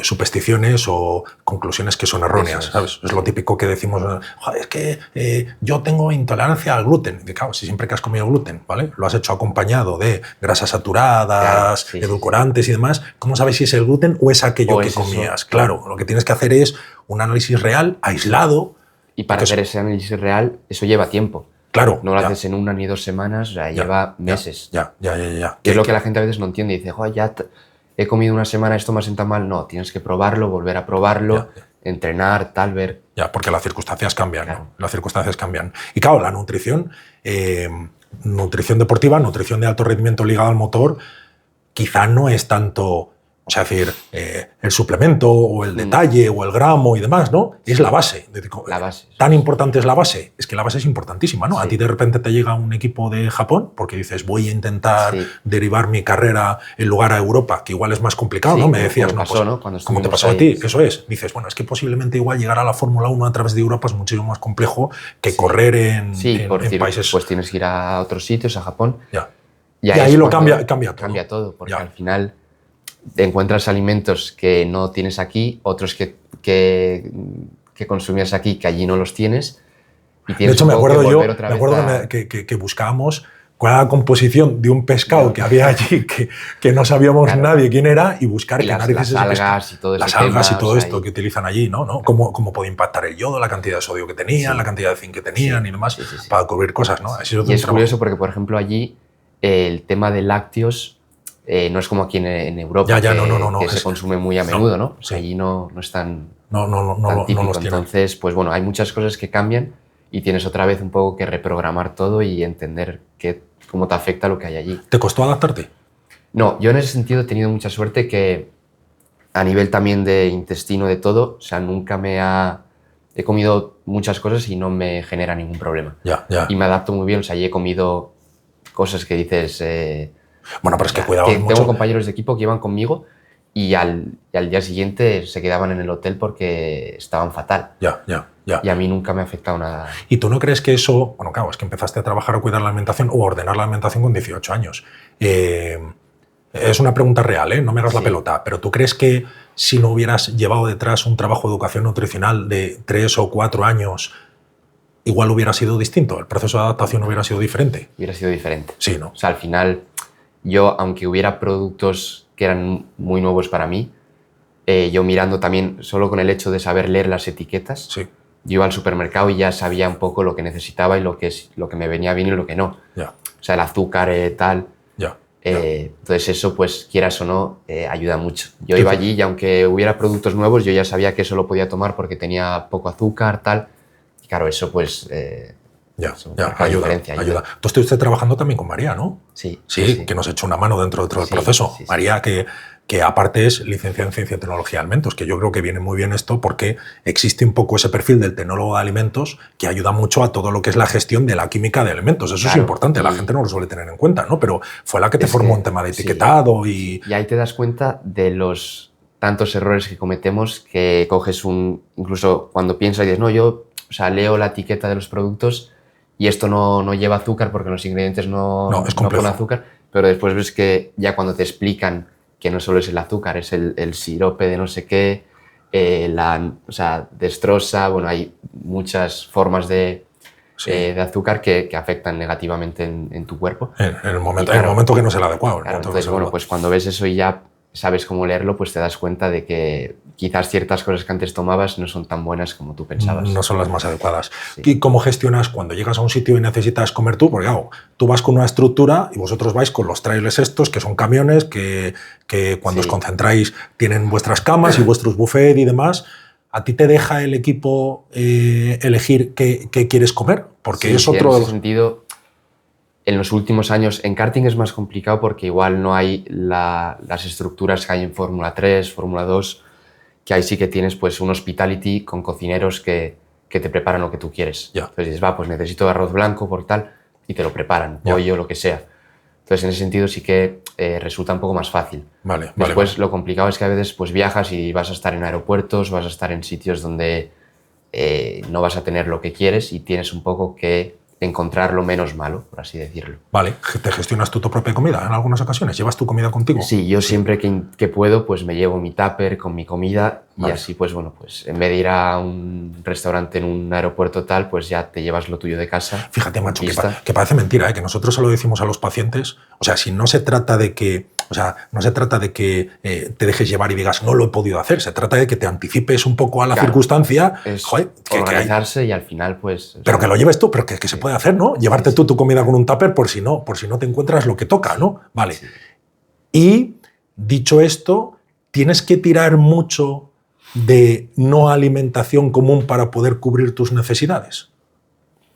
supersticiones o conclusiones que son erróneas, Eso es. ¿sabes? Es lo típico que decimos, "Joder, es que yo tengo intolerancia al gluten". Y claro, si siempre que has comido gluten, ¿vale? Lo has hecho acompañado de grasas saturadas, Claro, sí, edulcorantes y demás, ¿cómo sabes si es el gluten o es aquello O que es eso, comías? claro. Claro, lo que tienes que hacer es un análisis real, aislado. Y para porque hacer ese análisis real, eso lleva tiempo. Claro. No lo ya, haces en 1 ni 2 semanas, o sea, ya, lleva ya, meses. Ya. Y es lo que la gente a veces no entiende. Dice, joder, he comido una semana, esto me ha sentado mal. No, tienes que probarlo, volver a probarlo, Ya. entrenar, tal, ver. Ya, porque las circunstancias cambian, Claro. ¿no? Las circunstancias cambian. Y claro, la nutrición, nutrición deportiva, nutrición de alto rendimiento ligada al motor, quizá no es tanto, o sea, decir, el suplemento o el detalle o el gramo y demás, ¿no? Es la base. La base. Tan importante es la base, es que la base es importantísima, ¿no? Sí. A ti de repente te llega un equipo de Japón porque dices, voy a intentar Sí. derivar mi carrera en lugar a Europa, que igual es más complicado, Sí, ¿no? Me como decías, me ¿no? pasó, Pues, ¿no? Cuando como te estuvimos pasó a ahí, ti, sí. eso es. Dices, bueno, es que posiblemente igual llegar a la Fórmula 1 a través de Europa es muchísimo más complejo que Sí. correr en, Sí, en- por en decir, países. pues tienes que ir a otros sitios, a Japón. Ya. Y Y ahí es lo cuando cambia todo. Cambia todo, porque Ya. al final encuentras alimentos que no tienes aquí, otros que consumías aquí que allí no los tienes. Y De tienes hecho, un me poco acuerdo que yo, volver otra me vez acuerdo a- que buscábamos cuál era la composición de un pescado Ya. que había allí que no sabíamos Claro. nadie quién era y buscar Y qué las narices ese pescado. algas y todo ese Las algas tema, y todo o sea, esto y- que utilizan allí, ¿no? Cómo puede impactar el yodo, la cantidad de sodio que tenían, Sí. la cantidad de zinc que tenían Sí, y demás, sí, sí, sí. para cubrir cosas, ¿no? Así Y un es trabajo. curioso porque, por ejemplo, allí el tema de lácteos no es como aquí en Europa, Ya, que, no, que se es- consume muy a no, menudo, ¿no? O sí. sea, allí no es tan, No tan típico. los tienen. Entonces, pues bueno, hay muchas cosas que cambian y tienes otra vez un poco que reprogramar todo y entender cómo te afecta lo que hay allí. ¿Te costó adaptarte? No, yo en ese sentido he tenido mucha suerte que a nivel también de intestino, de todo, o sea, he comido muchas cosas y no me genera ningún problema. Ya. Y me adapto muy bien, o sea, y he comido cosas que dices... Bueno, pero es que que cuidaban tengo mucho. compañeros de equipo que iban conmigo y al día siguiente se quedaban en el hotel porque estaban fatal. Ya. Y a mí nunca me ha afectado nada. ¿Y tú no crees que eso, bueno, claro, es que empezaste a trabajar o cuidar la alimentación o a ordenar la alimentación con 18 años? Es una pregunta real, ¿eh? No me hagas la Sí. pelota, pero ¿tú crees que si no hubieras llevado detrás un trabajo de educación nutricional de 3 o 4 años, igual hubiera sido distinto? ¿El proceso de adaptación hubiera sido diferente? Hubiera sido diferente. Sí, ¿no? O sea, al final, yo, aunque hubiera productos que eran muy nuevos para mí, yo mirando también, solo con el hecho de saber leer las etiquetas, Sí, yo iba al supermercado y ya sabía un poco lo que necesitaba y lo que me venía bien y lo que no. ya, O sea, el azúcar, tal. ya. Entonces eso, pues quieras o no, ayuda mucho. Yo Sí, iba sí. allí y aunque hubiera productos nuevos, yo ya sabía que eso lo podía tomar porque tenía poco azúcar, tal. Y claro, eso pues... Ya, eso ya, marca la diferencia, ayuda. Tú estuviste trabajando también con María, ¿no? Sí, Sí, que nos echó una mano dentro del Sí, proceso. sí, sí. María, que aparte es licenciada en Ciencia y Tecnología de Alimentos, que yo creo que viene muy bien esto porque existe un poco ese perfil del tecnólogo de alimentos que ayuda mucho a todo lo que es la gestión de la química de alimentos. Eso es Claro, importante, la y- gente no lo suele tener en cuenta, ¿no? Pero fue la que te Es formó que- en tema de sí. etiquetado y... Y ahí te das cuenta de los tantos errores que cometemos que coges incluso cuando piensas y dices, no, yo, o sea, leo la etiqueta de los productos y esto no lleva azúcar porque los ingredientes No, es no complejo. ponen azúcar, pero después ves que ya cuando te explican que no solo es el azúcar, es el sirope de no sé qué, o sea, destroza, bueno, hay muchas formas de azúcar que afectan negativamente en tu cuerpo. En el momento, Y claro, en el momento que no es el adecuado. Claro, entonces, bueno, pues cuando ves eso y ya sabes cómo leerlo, pues te das cuenta de que quizás ciertas cosas que antes tomabas no son tan buenas como tú pensabas. no son las más adecuadas. Sí. ¿Y cómo gestionas cuando llegas a un sitio y necesitas comer tú? Porque claro, tú vas con una estructura y vosotros vais con los trailers estos, que son camiones que cuando os Sí. concentráis tienen vuestras camas y vuestros buffets y demás. ¿A ti te deja el equipo elegir qué quieres comer? Porque Sí, es sí, otro en de ese los... sentido, en los últimos años, en karting es más complicado porque igual no hay las estructuras que hay en Fórmula 3, Fórmula 2, que ahí sí que tienes pues un hospitality con cocineros que te preparan lo que tú quieres. Ya. Entonces dices, va, pues necesito arroz blanco por tal, y te lo preparan, Ya. pollo, lo que sea. Entonces en ese sentido sí que resulta un poco más fácil. Vale, Después lo complicado es que a veces pues viajas y vas a estar en aeropuertos, vas a estar en sitios donde no vas a tener lo que quieres y tienes un poco que encontrar lo menos malo, por así decirlo. Vale, ¿te gestionas tú tu propia comida en algunas ocasiones? ¿Llevas tu comida contigo? Sí, yo siempre que puedo, pues me llevo mi tupper con mi comida Vale. y así, pues bueno, pues en vez de ir a un restaurante en un aeropuerto tal, pues ya te llevas lo tuyo de casa. Fíjate, macho, y está. que parece mentira, ¿eh? Que nosotros se lo decimos a los pacientes. O sea, si no se trata de que, no se trata de que te dejes llevar y digas no lo he podido hacer, se trata de que te anticipes un poco a la Claro, circunstancia. Es Joder, organizarse y al final, pues... Pero que lo lleves tú, pero que se puede hacer, ¿no? Llevarte tú tu comida con un tupper por si no te encuentras lo que toca, ¿no? Vale. Sí. Y dicho esto, tienes que tirar mucho de no alimentación común para poder cubrir tus necesidades.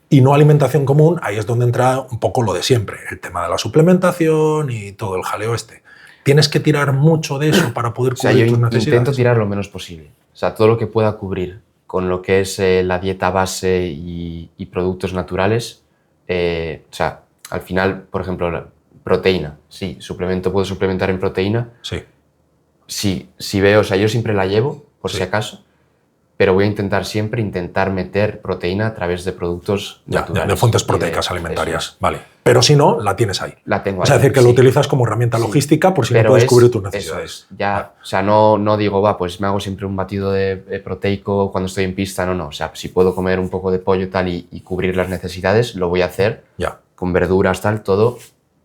Y no alimentación común, ahí es donde entra un poco lo de siempre, el tema de la suplementación y todo el jaleo este. Tienes que tirar mucho de eso para poder cubrir tus necesidades. Intento tirar lo menos posible. O sea, todo lo que pueda cubrir con lo que es la dieta base y productos naturales. O sea, al final, por ejemplo, la proteína. Sí, puedo suplementar en proteína. Sí. Si veo, o sea, yo siempre la llevo, por Sí. si acaso, pero voy a intentar meter proteína a través de productos naturales. De fuentes proteicas alimentarias. Vale. Pero si no, la tienes ahí. La tengo ahí. O sea, es decir, que sí. lo utilizas como herramienta logística por si no puedes cubrir tus necesidades. Ya, o sea, no digo, pues me hago siempre un batido de proteico cuando estoy en pista, no. O sea, si puedo comer un poco de pollo tal y cubrir las necesidades, lo voy a hacer con verduras, tal, todo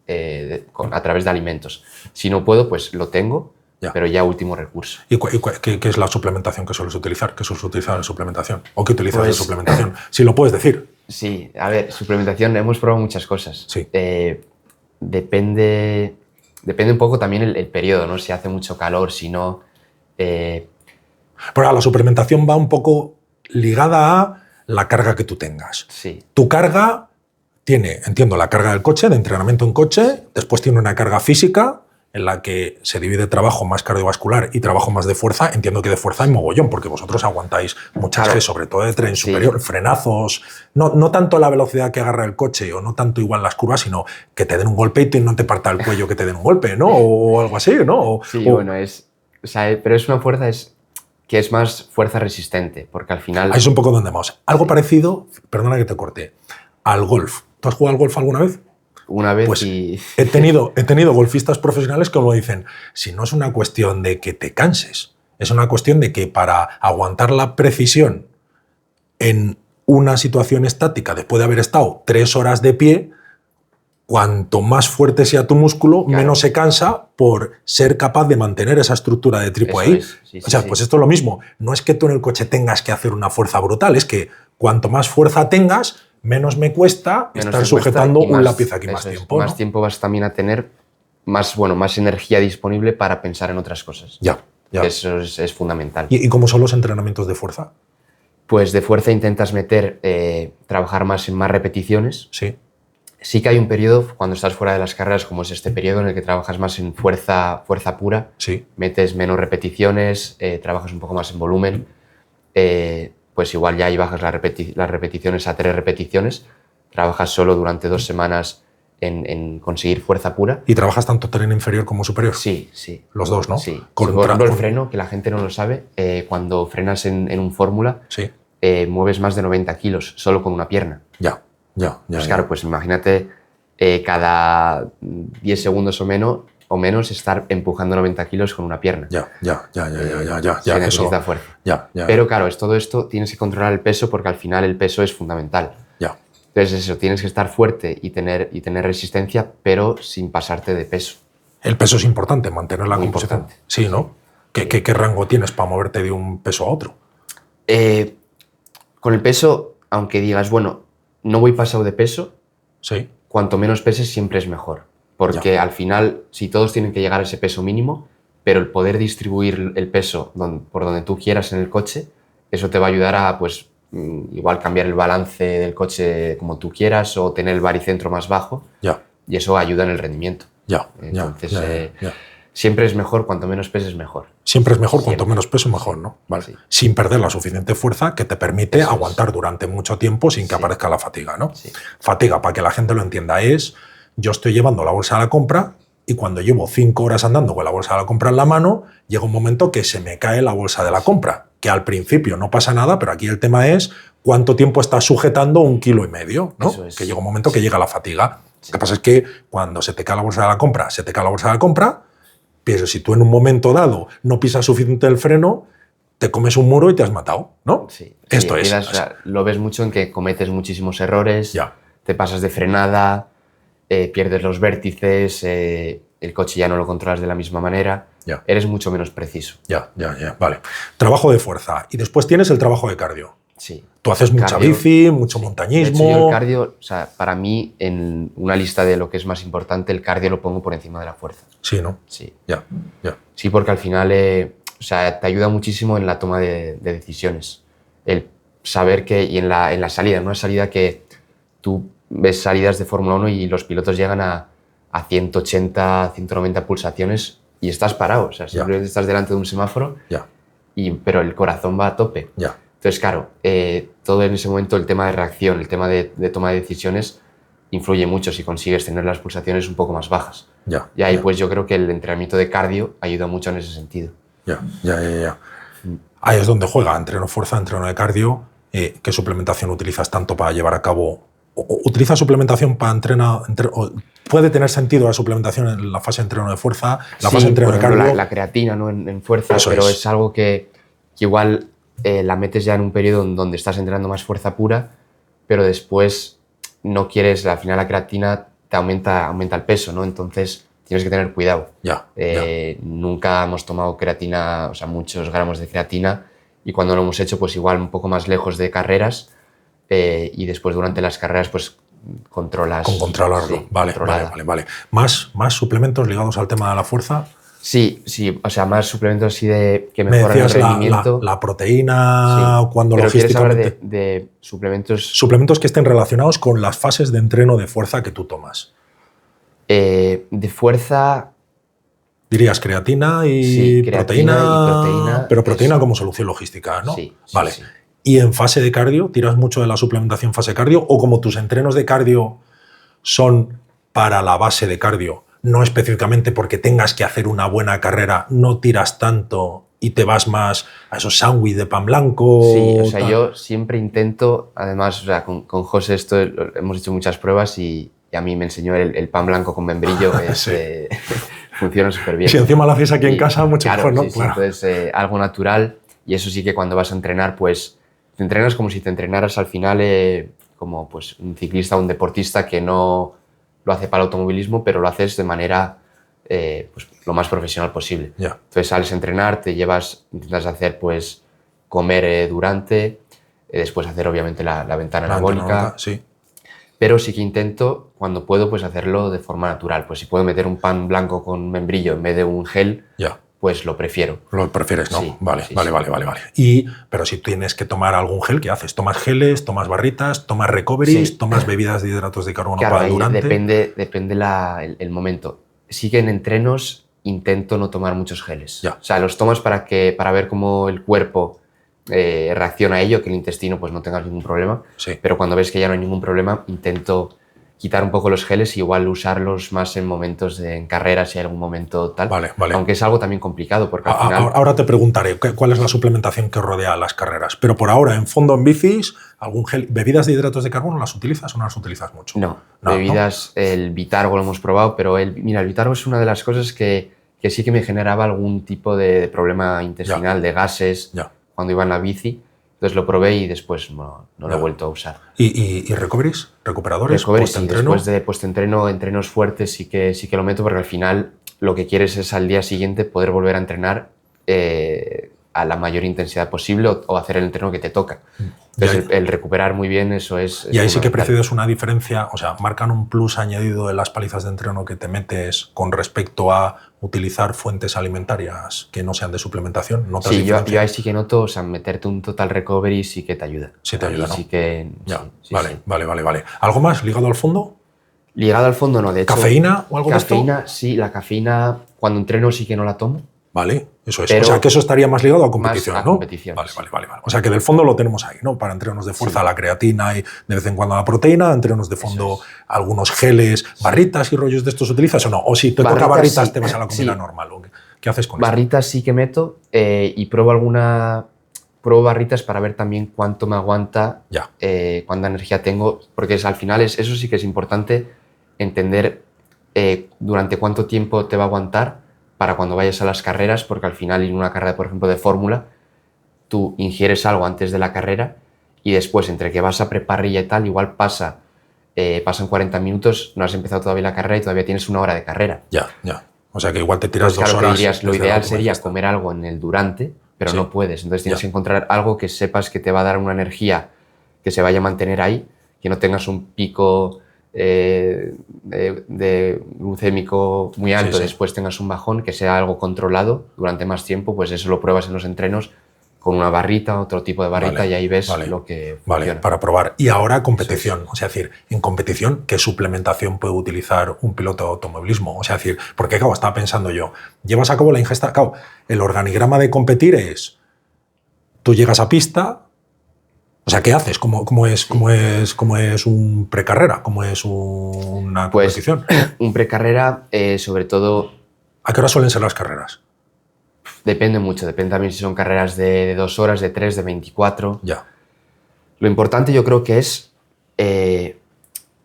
a través de alimentos. Si no puedo, pues lo tengo, pero ya último recurso. ¿Y qué es la suplementación que sueles utilizar? ¿Qué sueles utilizar en suplementación? ¿O qué utilizas Pues, de suplementación? Si lo puedes decir. Sí, a ver, suplementación, hemos probado muchas cosas. Sí. Depende un poco también el periodo, ¿no? Si hace mucho calor, si no... Pero la suplementación va un poco ligada a la carga que tú tengas. Sí. Tu carga tiene, entiendo, la carga del coche, de entrenamiento en coche, después tiene una carga física en la que se divide trabajo más cardiovascular y trabajo más de fuerza. Entiendo que de fuerza hay mogollón, porque vosotros aguantáis muchas G, sobre todo de tren superior, frenazos, no tanto la velocidad que agarra el coche o no tanto igual las curvas, sino que te den un golpeito y no te parta el cuello que te den un golpe, ¿no? O algo así, ¿no? Bueno, pero es una fuerza que es más fuerza resistente, porque al final... Ahí es un poco donde vamos. Algo parecido, perdona que te corte, al golf. ¿Tú has jugado al golf alguna vez? Una vez pues y... he tenido golfistas profesionales que me dicen, si no es una cuestión de que te canses, es una cuestión de que para aguantar la precisión en una situación estática, después de haber estado 3 horas de pie, cuanto más fuerte sea tu músculo, menos se cansa por ser capaz de mantener esa estructura de trípode ahí. Pues esto es lo mismo. No es que tú en el coche tengas que hacer una fuerza brutal, es que cuanto más fuerza tengas, menos me cuesta estar sujetando un lápiz aquí más tiempo. Más tiempo vas también a tener más energía disponible para pensar en otras cosas. Ya. Eso es fundamental. ¿Y cómo son los entrenamientos de fuerza? Pues de fuerza intentas trabajar más en más repeticiones. Sí. Sí que hay un periodo, cuando estás fuera de las carreras, como es este periodo, en el que trabajas más en fuerza pura. Sí. Metes menos repeticiones, trabajas un poco más en volumen. Pues igual ya ahí bajas las repeticiones a 3 repeticiones, trabajas solo durante 2 semanas en conseguir fuerza pura. ¿Y trabajas tanto tren inferior como superior? Sí. Los dos, ¿no? Sí. Por ejemplo, el freno, que la gente no lo sabe, cuando frenas en un fórmula, mueves más de 90 kilos solo con una pierna. Ya. Claro, pues imagínate cada 10 segundos o menos estar empujando 90 kilos con una pierna. Ya. Se necesita fuerza. Pero claro, todo esto tienes que controlar el peso porque al final el peso es fundamental. Ya. Entonces eso, tienes que estar fuerte y tener resistencia, pero sin pasarte de peso. El peso es importante, mantener la composición. Importante. Sí, ¿no? ¿Qué rango tienes para moverte de un peso a otro? Con el peso, aunque digas, bueno, no voy pasado de peso, sí, cuanto menos peses siempre es mejor. Porque al final, si todos tienen que llegar a ese peso mínimo, pero el poder distribuir el peso por donde tú quieras en el coche, eso te va a ayudar a, pues, igual cambiar el balance del coche como tú quieras o tener el baricentro más bajo. Y eso ayuda en el rendimiento. Entonces, siempre es mejor, cuanto menos peses mejor. Siempre es mejor, cuanto menos peso mejor, ¿no? Vale. Sí. Sin perder la suficiente fuerza que te permite aguantar durante mucho tiempo sin que aparezca la fatiga, ¿no? Sí. Fatiga, para que la gente lo entienda, es yo estoy llevando la bolsa a la compra y cuando llevo 5 horas andando con la bolsa de la compra en la mano, llega un momento que se me cae la bolsa de la compra, que al principio no pasa nada, pero aquí el tema es cuánto tiempo estás sujetando 1,5 kilos, ¿no? Eso es. Que llega un momento que llega la fatiga. Sí. Lo que pasa es que cuando se te cae la bolsa de la compra, se te cae la bolsa de la compra, pero si tú en un momento dado no pisas suficiente el freno, te comes un muro y te has matado, ¿no? Sí, Esto es. o sea, lo ves mucho en que cometes muchísimos errores, Ya. te pasas de frenada, pierdes los vértices, el coche ya no lo controlas de la misma manera, Ya. eres mucho menos preciso. Ya, vale. Trabajo de fuerza. Y después tienes el trabajo de cardio. Sí. Tú haces mucha Cardio, bici, mucho sí. montañismo. De hecho, yo el cardio, o sea, para mí, en una lista de lo que es más importante, el cardio lo pongo por encima de la fuerza. Sí, ¿no? Sí. Ya. Sí, porque al final o sea, te ayuda muchísimo en la toma de decisiones. El saber que, y en la salida, en una salida que tú ves salidas de Fórmula 1 y los pilotos llegan a 180, 190 pulsaciones y estás parado. O sea, simplemente estás delante de un semáforo, Ya. pero el corazón va a tope. Ya. Entonces, claro, todo en ese momento, el tema de reacción, el tema de toma de decisiones, influye mucho si consigues tener las pulsaciones un poco más bajas. Ya. Y ahí ya. pues yo creo que el entrenamiento de cardio ayuda mucho en ese sentido. Ya. Ahí es donde juega entreno fuerza, entreno de cardio. ¿Qué suplementación utilizas tanto para llevar a cabo? ¿Utilizas suplementación para entrenar? ¿Puede tener sentido la suplementación en la fase de entreno de fuerza, la fase de entreno de cardio? La creatina, ¿no? en fuerza, Eso pero es. es algo que igual la metes ya en un periodo en donde estás entrenando más fuerza pura, pero después no quieres, al final la creatina te aumenta el peso, ¿no? Entonces tienes que tener cuidado. Ya. Nunca hemos tomado creatina, o sea, muchos gramos de creatina, y cuando lo hemos hecho, pues igual un poco más lejos de carreras, y después durante las carreras, pues controlas. Con controlarlo. Sí, Vale. ¿Más suplementos ligados al tema de la fuerza? Sí, o sea, más suplementos así que Me mejoran el decías rendimiento. la proteína, Sí. cuando Pero ¿quieres hablar logísticamente... de suplementos? Suplementos que estén relacionados con las fases de entreno de fuerza que tú tomas. De fuerza, Dirías creatina y Sí, creatina proteína, y proteína, pero proteína eso. como solución logística, ¿no? Sí, vale. sí. ¿Y en fase de cardio, tiras mucho de la suplementación fase cardio o como tus entrenos de cardio son para la base de cardio, no específicamente porque tengas que hacer una buena carrera, no tiras tanto y te vas más a esos sándwiches de pan blanco? Sí, o sea, tal? yo siempre intento, además, o sea, con José esto hemos hecho muchas pruebas y a mí me enseñó el pan blanco con membrillo, Sí. funciona súper bien. Si encima lo haces aquí en Y, casa, mucho claro, mejor, ¿no? Sí, entonces algo natural, y eso sí que cuando vas a entrenar, pues te entrenas como si te entrenaras al final como pues un ciclista o un deportista que no lo hace para el automovilismo, pero lo haces de manera pues, lo más profesional posible. Ya. Entonces sales a entrenar, intentas hacer pues comer durante, después hacer obviamente la ventana anabólica, Sí. pero sí que intento, cuando puedo, pues hacerlo de forma natural. Pues si puedo meter un pan blanco con membrillo en vez de un gel, Ya. pues lo prefiero. Lo prefieres, ¿no? Sí, vale. sí. Pero si tienes que tomar algún gel, ¿qué haces? ¿Tomas geles, tomas barritas, tomas recoveries, Sí. tomas bebidas de hidratos de carbono Claro, para ahí durante? depende el momento. Sí que en entrenos intento no tomar muchos geles. Ya. O sea, los tomas para ver cómo el cuerpo reacciona a ello, que el intestino pues no tenga ningún problema. Sí. Pero cuando ves que ya no hay ningún problema, intento quitar un poco los geles y igual usarlos más en momentos en carreras, si hay algún momento tal. Vale. Aunque es algo también complicado porque al final... Ahora te preguntaré cuál es la suplementación que rodea las carreras. Pero por ahora, en fondo, en bicis, algún gel, ¿bebidas de hidratos de carbono las utilizas o no las utilizas mucho? No, bebidas, ¿no? El Vitargo lo hemos probado, pero el Vitargo es una de las cosas que sí que me generaba algún tipo de problema intestinal, de gases, cuando iba en la bici. Entonces lo probé y después no lo he vuelto a usar. ¿Y recoveries? ¿Recuperadores? Recoveries, sí, después de post-entreno, entrenos fuertes sí que lo meto, porque al final lo que quieres es al día siguiente poder volver a entrenar a la mayor intensidad posible o hacer el entreno que te toca. Entonces el recuperar muy bien, eso es... Y ahí sí que percibes una diferencia, o sea, marcan un plus añadido de las palizas de entreno que te metes con respecto a utilizar fuentes alimentarias que no sean de suplementación. ¿Notas diferencia? Sí, yo ahí sí que noto, o sea, meterte un total recovery sí que te ayuda. Sí te ayuda, ¿no? Sí que... Vale. ¿Algo más ligado al fondo? Ligado al fondo no, de hecho... ¿Cafeína o algo de esto? Cafeína, sí, la cafeína cuando entreno sí que no la tomo. Vale, eso es. Pero o sea, que eso estaría más ligado a competición, más a ¿no? competición, vale. sí. O sea, que del fondo lo tenemos ahí, ¿no? Para entrenos de fuerza, la creatina y de vez en cuando la proteína, entrenos de fondo, algunos geles, barritas y rollos de estos utilizas o no. O si te toca barritas, sí. te vas a la comida normal. ¿Qué haces con eso? Barritas sí que meto y pruebo alguna pruebo barritas para ver también cuánto me aguanta, Ya. cuánta energía tengo, porque al final eso sí que es importante entender durante cuánto tiempo te va a aguantar para cuando vayas a las carreras, porque al final en una carrera, por ejemplo, de fórmula, tú ingieres algo antes de la carrera y después, entre que vas a preparrilla y tal, igual pasan 40 minutos, no has empezado todavía la carrera y todavía tienes una hora de carrera. Ya. O sea que igual te tiras Entonces, 2 claro, horas. que dirías, lo desde ideal la sería última fiesta. comer algo en el durante, pero Sí. no puedes. Entonces tienes Ya. que encontrar algo que sepas que te va a dar una energía que se vaya a mantener ahí, que no tengas un pico de glucémico muy alto, Sí. después tengas un bajón, que sea algo controlado durante más tiempo, pues eso lo pruebas en los entrenos con una barrita, otro tipo de barrita, Vale, y ahí ves vale, lo que Vale, funciona. para probar. Y ahora competición. O sea, es decir, en competición, ¿qué suplementación puede utilizar un piloto de automovilismo? O sea, es decir, porque, claro, estaba pensando yo, llevas a cabo la ingesta, claro, el organigrama de competir es, tú llegas a pista, o sea, ¿qué haces? ¿Cómo es un precarrera? ¿Cómo es una Pues, competición? un precarrera, sobre todo, ¿A qué hora suelen ser las carreras? depende mucho. Depende también si son carreras de 2 horas, de 3, de 24. Ya. Lo importante yo creo que es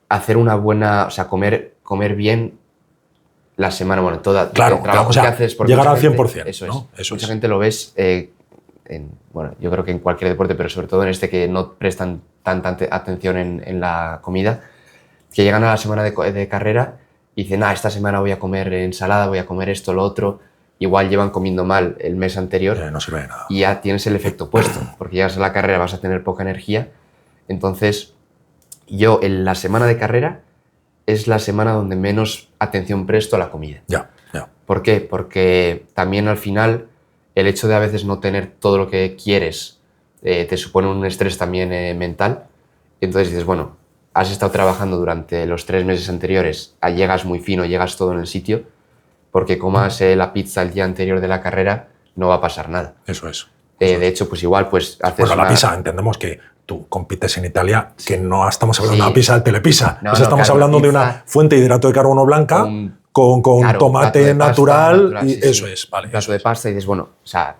hacer una buena, o sea, comer bien la semana, bueno, Claro, el trabajo o sea, que haces. Porque llegar mucha al gente- 100%, Eso ¿no? es. Eso Mucha es. gente lo ves, bueno, yo creo que en cualquier deporte, pero sobre todo en este, que no prestan tanta atención en la comida, que llegan a la semana de carrera y dicen, esta semana voy a comer ensalada, voy a comer esto, lo otro. Igual llevan comiendo mal el mes anterior. No sirve de nada. Y ya tienes el efecto opuesto, porque llegas a la carrera, vas a tener poca energía. Entonces, yo en la semana de carrera es la semana donde menos atención presto a la comida. Ya. ¿Por qué? Porque también al final el hecho de a veces no tener todo lo que quieres te supone un estrés también mental. Entonces dices, bueno, has estado trabajando durante los 3 meses anteriores, llegas muy fino, llegas todo en el sitio, porque comas la pizza el día anterior de la carrera, no va a pasar nada. Eso es. De hecho, pues igual, pues haces Bueno, la una- pizza, entendemos que tú compites en Italia, que no estamos hablando de Sí. una pizza de Telepizza. No, O sea, estamos claro, hablando de pizza una fuente de hidrato de carbono blanca con claro, tomate plato de pasta natural. Y sí, eso sí. es, vale. Un plato eso de es. pasta y dices, bueno, o sea,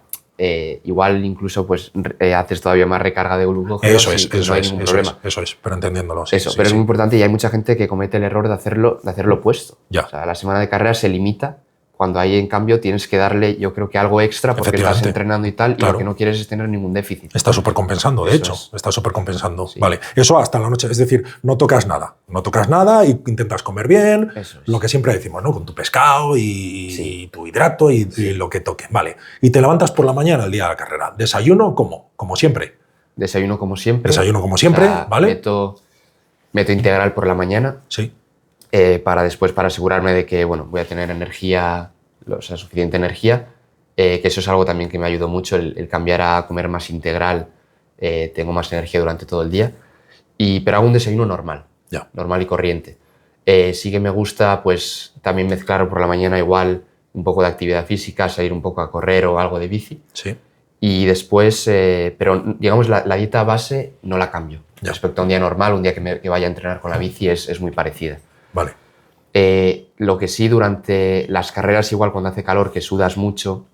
igual incluso pues haces todavía más recarga de glucógeno. Eso es, y eso no hay es, ningún eso problema. es, eso es, pero entendiéndolo. Sí, Eso, sí, pero sí. es muy importante y hay mucha gente que comete el error de hacerlo opuesto. Ya. O sea, la semana de carrera se limita, cuando ahí en cambio tienes que darle, yo creo que algo extra, porque estás Efectivamente. entrenando y tal, y Claro. lo que no quieres es tener ningún déficit. Está súper compensando, de Eso hecho. es. Está súper compensando. Sí. Vale. Eso hasta la noche. Es decir, no tocas nada. No tocas nada y intentas comer bien. Eso es. Lo que siempre decimos, ¿no? Con tu pescado y Sí. tu hidrato y lo que toque. Vale. Y te levantas por la mañana el día de la carrera. ¿Desayuno cómo? Como siempre. Desayuno como siempre. Desayuno como siempre, ¿vale? Meto integral por la mañana. Sí. Para después, para asegurarme de que bueno, voy a tener energía, o sea, suficiente energía, que eso es algo también que me ayudó mucho, el cambiar a comer más integral, tengo más energía durante todo el día, pero hago un desayuno normal, Ya. normal y corriente. Sí que me gusta pues también mezclar por la mañana igual un poco de actividad física, salir un poco a correr o algo de bici, Sí. y después, pero digamos la dieta base no la cambio. Ya. Respecto a un día normal, un día que vaya a entrenar con la bici es muy parecida. Vale. Lo que sí, durante las carreras, igual cuando hace calor, que sudas mucho,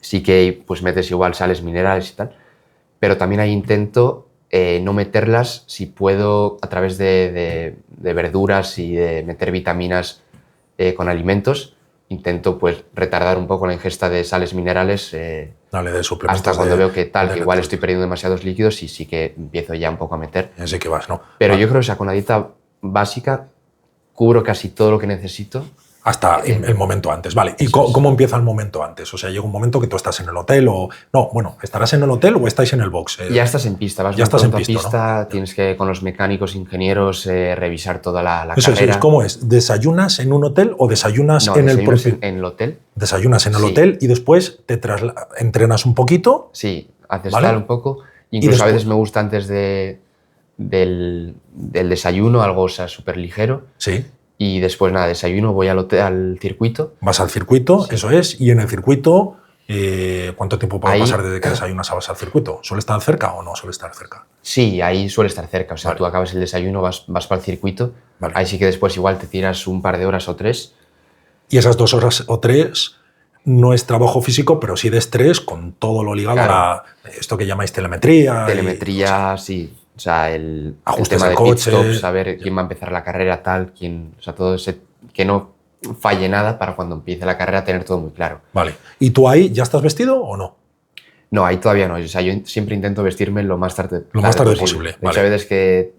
sí que pues metes igual sales minerales y tal, pero también ahí intento no meterlas si puedo a través de verduras y de meter vitaminas con alimentos. Intento pues retardar un poco la ingesta de sales minerales Dale, de suplementos. hasta cuando veo que tal, de que igual electrolitos. estoy perdiendo demasiados líquidos y sí que empiezo ya un poco a meter. Así que vas, ¿no? Pero Vale. yo creo que, o sea, con la dieta básica cubro casi todo lo que necesito. Hasta el momento antes, vale. ¿Y Eso es. cómo empieza el momento antes? O sea, llega un momento que tú estás en el hotel o... No, bueno, ¿estarás en el hotel o estáis en el box? Ya estás en pista, vas ya estás en pronto a pista, pista, ¿no? tienes que con los mecánicos, ingenieros, revisar toda la Eso carrera. es, ¿cómo es? ¿Desayunas en un hotel o desayunas No, en el desayunas propio...? en el hotel. Desayunas en el Sí. hotel y después te entrenas un poquito. Sí, haces Vale. tal un poco. Incluso a después- veces me gusta antes del desayuno, algo, o sea, súper ligero. Sí. Y después, nada, desayuno, voy al circuito. Vas al circuito, eso es, y en el circuito, ¿cuánto tiempo puede Ahí- pasar desde que desayunas a vas al circuito? ¿Suele estar cerca o no suele estar cerca? Sí, ahí suele estar cerca. O sea, Vale. tú acabas el desayuno, vas para el circuito. Vale. Ahí sí que después igual te tiras un par de horas o 3. Y esas 2 horas o 3, no es trabajo físico, pero sí de estrés, con todo lo ligado a esto que llamáis telemetría. Telemetría, sí. O sea, el ajustes tema de de pit coche. stop, saber quién va a empezar la carrera, tal, o sea, todo ese, que no falle nada para cuando empiece la carrera tener todo muy claro. Vale. ¿Y tú ahí ya estás vestido o no? No, ahí todavía no. O sea, yo siempre intento vestirme lo más tarde posible. De hecho, a veces que...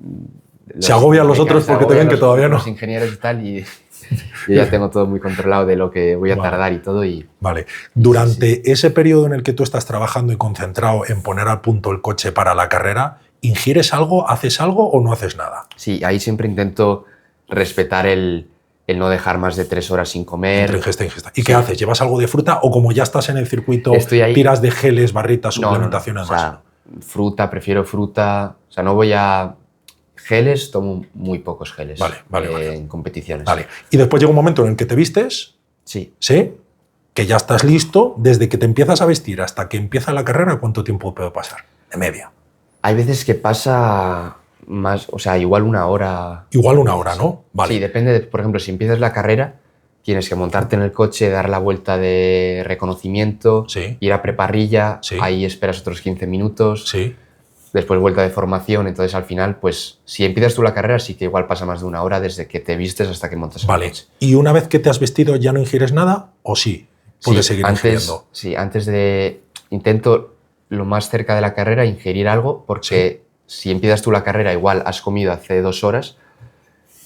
Se agobian los otros porque te ven que todavía no. Los ingenieros y tal, y yo ya tengo todo muy controlado de lo que voy a tardar y todo. Vale. Durante ese periodo en el que tú estás trabajando y concentrado en poner al punto el coche para la carrera, ¿ingieres algo, haces algo o no haces nada? Sí, ahí siempre intento respetar el no dejar más de 3 horas sin comer. Entre ingesta e ingesta. ¿Y qué haces? ¿Llevas algo de fruta o como ya estás en el circuito, tiras de geles, barritas, suplementaciones más? O sea, fruta, prefiero fruta. O sea, no voy a... Geles, tomo muy pocos geles. Vale. En competiciones. Vale. Y después llega un momento en el que te vistes. Sí. ¿Sí? Que ya estás listo. Desde que te empiezas a vestir hasta que empieza la carrera, ¿cuánto tiempo puede pasar? De media. Hay veces que pasa más, o sea, igual 1 hora. Igual 1 hora, ¿no? Vale. Sí, depende de, por ejemplo, si empiezas la carrera, tienes que montarte en el coche, dar la vuelta de reconocimiento, ir a preparrilla, ahí esperas otros 15 minutos, después vuelta de formación, entonces al final, pues si empiezas tú la carrera, sí que igual pasa más de 1 hora desde que te vistes hasta que montas el coche. ¿Y una vez que te has vestido ya no ingieres nada o sí? ¿Puedes seguir ingiriendo? Sí, antes de... Intento lo más cerca de la carrera ingerir algo porque si empiezas tú la carrera igual has comido hace 2 horas,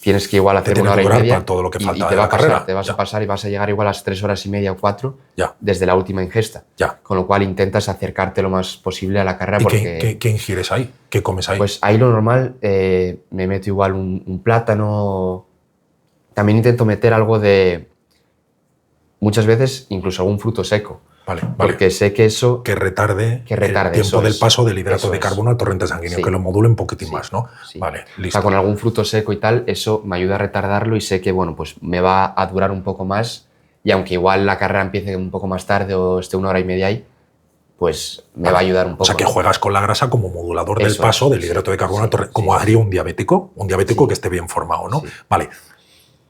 tienes que igual hacer 1 hora y media para todo lo que falta te va a pasar, te vas a pasar y vas a llegar igual a las 3 horas y media o 4 desde la última ingesta. Con lo cual intentas acercarte lo más posible a la carrera. ¿Y qué ingieres ahí? ¿Qué comes ahí? Pues ahí lo normal, me meto igual un plátano. También intento meter algo de... Muchas veces incluso algún fruto seco. Porque sé que eso... Que retarde el tiempo del paso del hidrato de carbono al torrente sanguíneo, que lo module un poquitín más, ¿no? Vale, listo. O sea, con algún fruto seco y tal, eso me ayuda a retardarlo y sé que, bueno, pues me va a durar un poco más y aunque igual la carrera empiece un poco más tarde o esté 1 hora y media ahí, pues me va a ayudar un poco. O sea, que juegas con la grasa como modulador del paso del hidrato de carbono al torrente, como haría un diabético que esté bien formado, ¿no? Vale.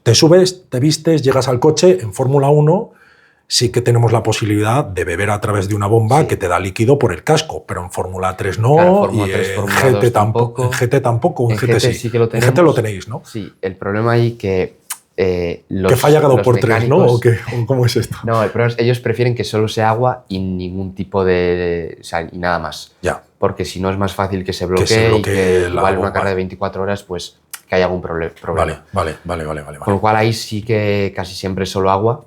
Te subes, te vistes, llegas al coche, en Fórmula 1... sí que tenemos la posibilidad de beber a través de una bomba que te da líquido por el casco, pero en Fórmula 3 no, Fórmula 3, en Fórmula GT 2 tampoco. En GT tampoco, en GT sí que lo tenemos. En GT lo tenéis, ¿no? Sí, el problema ahí que que falla cada 2x3, ¿no? ¿O cómo es esto? No, el problema es que ellos prefieren que solo sea agua y ningún tipo de... O sea, y nada más. Porque si no es más fácil que se bloquee y que igual una carrera de 24 horas, pues que haya algún problema. Vale. Con lo cual ahí sí que casi siempre es solo agua.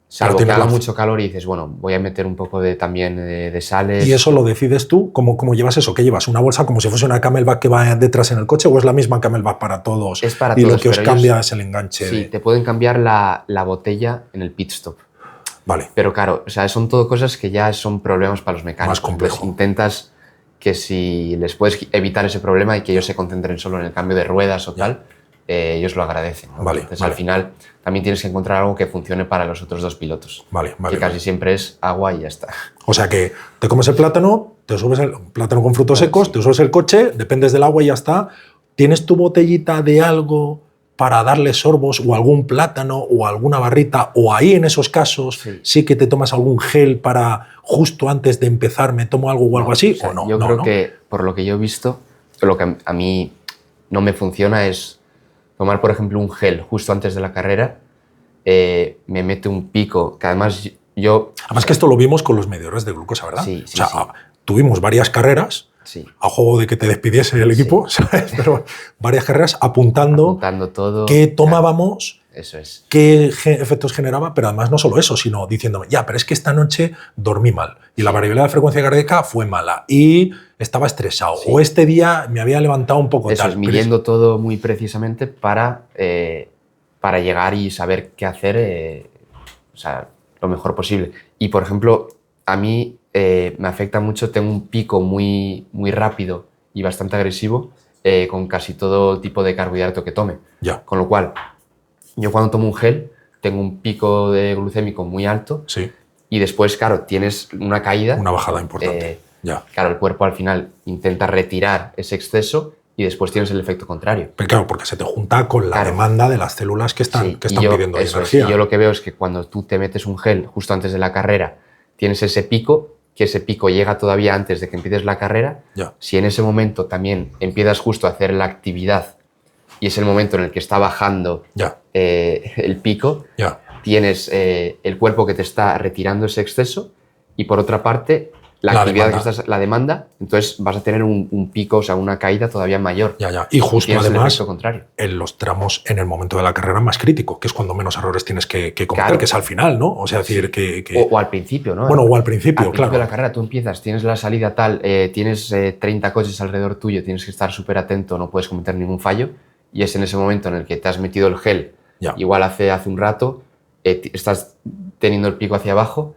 Salvo que haga mucho calor y dices, bueno, voy a meter un poco también de sales. ¿Y eso lo decides tú? ¿Cómo llevas eso? ¿Qué llevas? ¿Una bolsa como si fuese una Camelback que va detrás en el coche o es la misma Camelback para todos? Es para y todos. Y lo que os cambia es el enganche. Sí, te pueden cambiar la botella en el pit stop. Vale. Pero claro, o sea, son todo cosas que ya son problemas para los mecánicos. Más complejo. Entonces, intentas que si les puedes evitar ese problema y que ellos se concentren solo en el cambio de ruedas o tal, ellos lo agradecen, ¿no? Entonces, al final, también tienes que encontrar algo que funcione para los otros 2 pilotos. Que casi siempre es agua y ya está. O sea que te comes el plátano, te subes el plátano con frutos secos, te subes el coche, dependes del agua y ya está. ¿Tienes tu botellita de algo para darle sorbos o algún plátano o alguna barrita? O ahí en esos casos sí que te tomas algún gel para justo antes de empezar me tomo algo o algo así, o sea, ¿o no? Yo creo que, por lo que yo he visto, lo que a mí no me funciona es tomar, por ejemplo, un gel justo antes de la carrera, me mete un pico, que además yo... Además que esto lo vimos con los medidores de glucosa, ¿verdad? Sí. Tuvimos varias carreras, a juego de que te despidiese el equipo, ¿sabes? Pero varias carreras apuntando todo, qué tomábamos, eso es. qué efectos generaba, pero además no solo eso, sino diciéndome, pero es que esta noche dormí mal y la variabilidad de frecuencia cardíaca fue mala y estaba estresado o este día me había levantado un poco eso tal. Es, midiendo todo muy precisamente para llegar y saber qué hacer, o sea, lo mejor posible. Y, por ejemplo, a mí me afecta mucho, tengo un pico muy rápido y bastante agresivo con casi todo tipo de carbohidrato que tome. Con lo cual, yo cuando tomo un gel tengo un pico de glucémico muy alto y después, claro, tienes una caída. Una bajada importante. Claro, el cuerpo al final intenta retirar ese exceso y después tienes el efecto contrario. Pero claro, porque se te junta con la demanda de las células que están pidiendo energía. Yo lo que veo es que cuando tú te metes un gel justo antes de la carrera, tienes ese pico, que ese pico llega todavía antes de que empieces la carrera. Ya. Si en ese momento también empiezas justo a hacer la actividad y es el momento en el que está bajando el pico, tienes el cuerpo que te está retirando ese exceso y por otra parte la actividad demanda. La demanda, entonces vas a tener un pico, o sea, una caída todavía mayor. Y justo además contrario. En los tramos en el momento de la carrera más crítico, que es cuando menos errores tienes que cometer, que es al final, ¿no? O sea, decir que... O al principio, ¿no? Bueno, o al principio, al principio de la carrera tú empiezas, tienes la salida tal, tienes 30 coches alrededor tuyo, tienes que estar súper atento, no puedes cometer ningún fallo y es en ese momento en el que te has metido el gel, igual hace un rato, estás teniendo el pico hacia abajo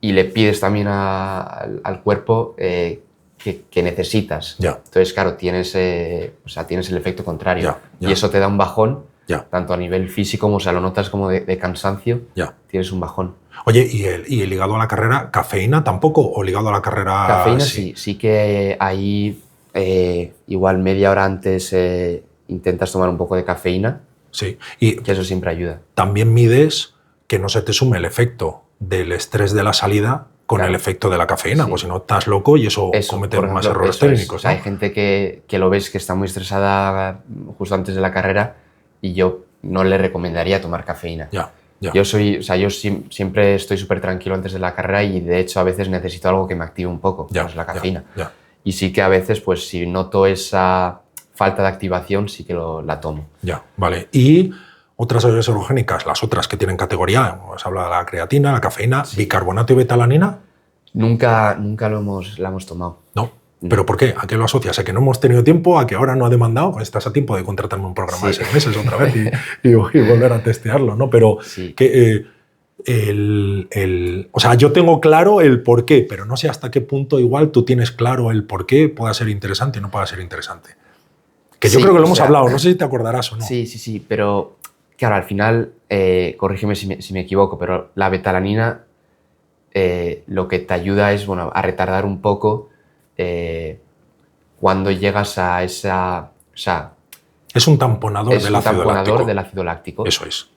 y le pides también al cuerpo que necesitas. Entonces, claro, tienes el efecto contrario. Y eso te da un bajón, tanto a nivel físico, como, o sea, lo notas como de cansancio, tienes un bajón. Oye, ¿y el ligado a la carrera, cafeína tampoco? ¿O ligado a la carrera? Cafeína sí que ahí igual media hora antes intentas tomar un poco de cafeína. Sí. Y que eso siempre ayuda. También mides que no se te sume el efecto del estrés de la salida con el efecto de la cafeína, pues si no estás loco y eso comete más errores técnicos. O sea, hay gente que lo ves que está muy estresada justo antes de la carrera y yo no le recomendaría tomar cafeína. Yo siempre estoy súper tranquilo antes de la carrera y de hecho a veces necesito algo que me active un poco, pues la cafeína. Y sí que a veces, pues si noto esa falta de activación, sí que la tomo. Vale. Y otras bebidas ergogénicas, las otras que tienen categoría, se habla de la creatina, la cafeína, bicarbonato y betalanina. Nunca la hemos tomado. No. ¿Pero por qué? ¿A qué lo asocias? ¿A que no hemos tenido tiempo? ¿A que ahora no ha demandado? Estás a tiempo de contratarme un programa de 6 meses otra vez y volver a testearlo, ¿no? Pero que o sea, yo tengo claro el por qué, pero no sé hasta qué punto igual tú tienes claro el por qué pueda ser interesante y no pueda ser interesante. Que yo creo que lo hemos hablado, no sé si te acordarás o no. Sí, pero claro, al final, corrígeme si me equivoco, pero la betalanina lo que te ayuda es a retardar un poco cuando llegas a esa... O sea, es un tamponador del ácido láctico. Eso es.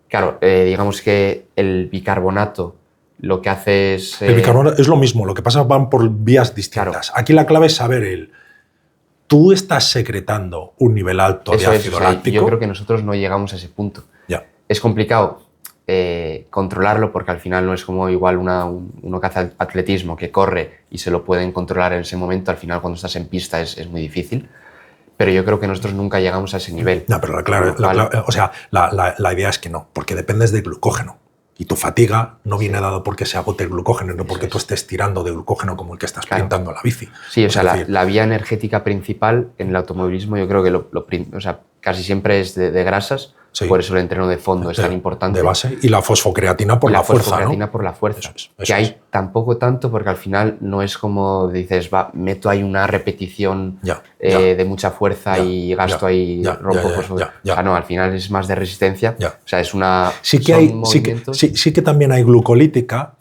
Claro, digamos que el bicarbonato lo que hace es... El bicarbonato es lo mismo, lo que pasa van por vías distintas. Claro. Aquí la clave es saber tú estás secretando un nivel alto de ácido láctico. Yo creo que nosotros no llegamos a ese punto. Es complicado controlarlo porque al final no es como igual uno que hace atletismo, que corre y se lo pueden controlar en ese momento. Al final cuando estás en pista es muy difícil. Pero yo creo que nosotros nunca llegamos a ese nivel. No, pero la idea es que no, porque dependes de glucógeno. Y tu fatiga no viene dado porque se agote el glucógeno, no porque tú estés tirando de glucógeno como el que estás pintando la bici. Sí, o sea, la vía energética principal en el automovilismo yo creo que casi siempre es de grasas. Por eso el entreno de fondo es tan importante. De base. Y la fosfocreatina por la fuerza. Por la fuerza. Eso que hay tampoco tanto porque al final no es como dices, meto ahí una repetición de mucha fuerza y gasto ahí, rompo fosfocreatina. O sea, no, al final es más de resistencia. O sea, es una... Sí que también hay glucolítica,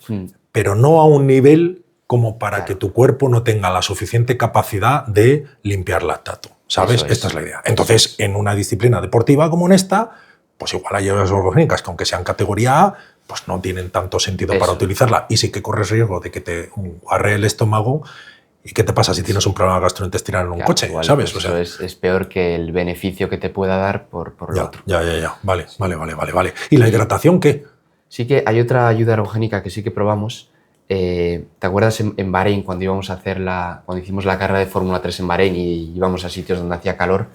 pero no a un nivel como para que tu cuerpo no tenga la suficiente capacidad de limpiar lactato. ¿Sabes? Esta es la idea. Entonces, en una disciplina deportiva como en esta, pues igual hay bebidas ergogénicas que aunque sean categoría A, pues no tienen tanto sentido para utilizarla. Y sí que corres riesgo de que te arree el estómago. ¿Y qué te pasa si tienes un problema gastrointestinal en un coche? Igual, ¿sabes? Eso es peor que el beneficio que te pueda dar por lo otro. Vale. ¿Y la hidratación qué? Sí que hay otra ayuda ergogénica que sí que probamos. ¿Te acuerdas en Bahrein cuando íbamos a cuando hicimos la carrera de Fórmula 3 en Bahrein y íbamos a sitios donde hacía calor?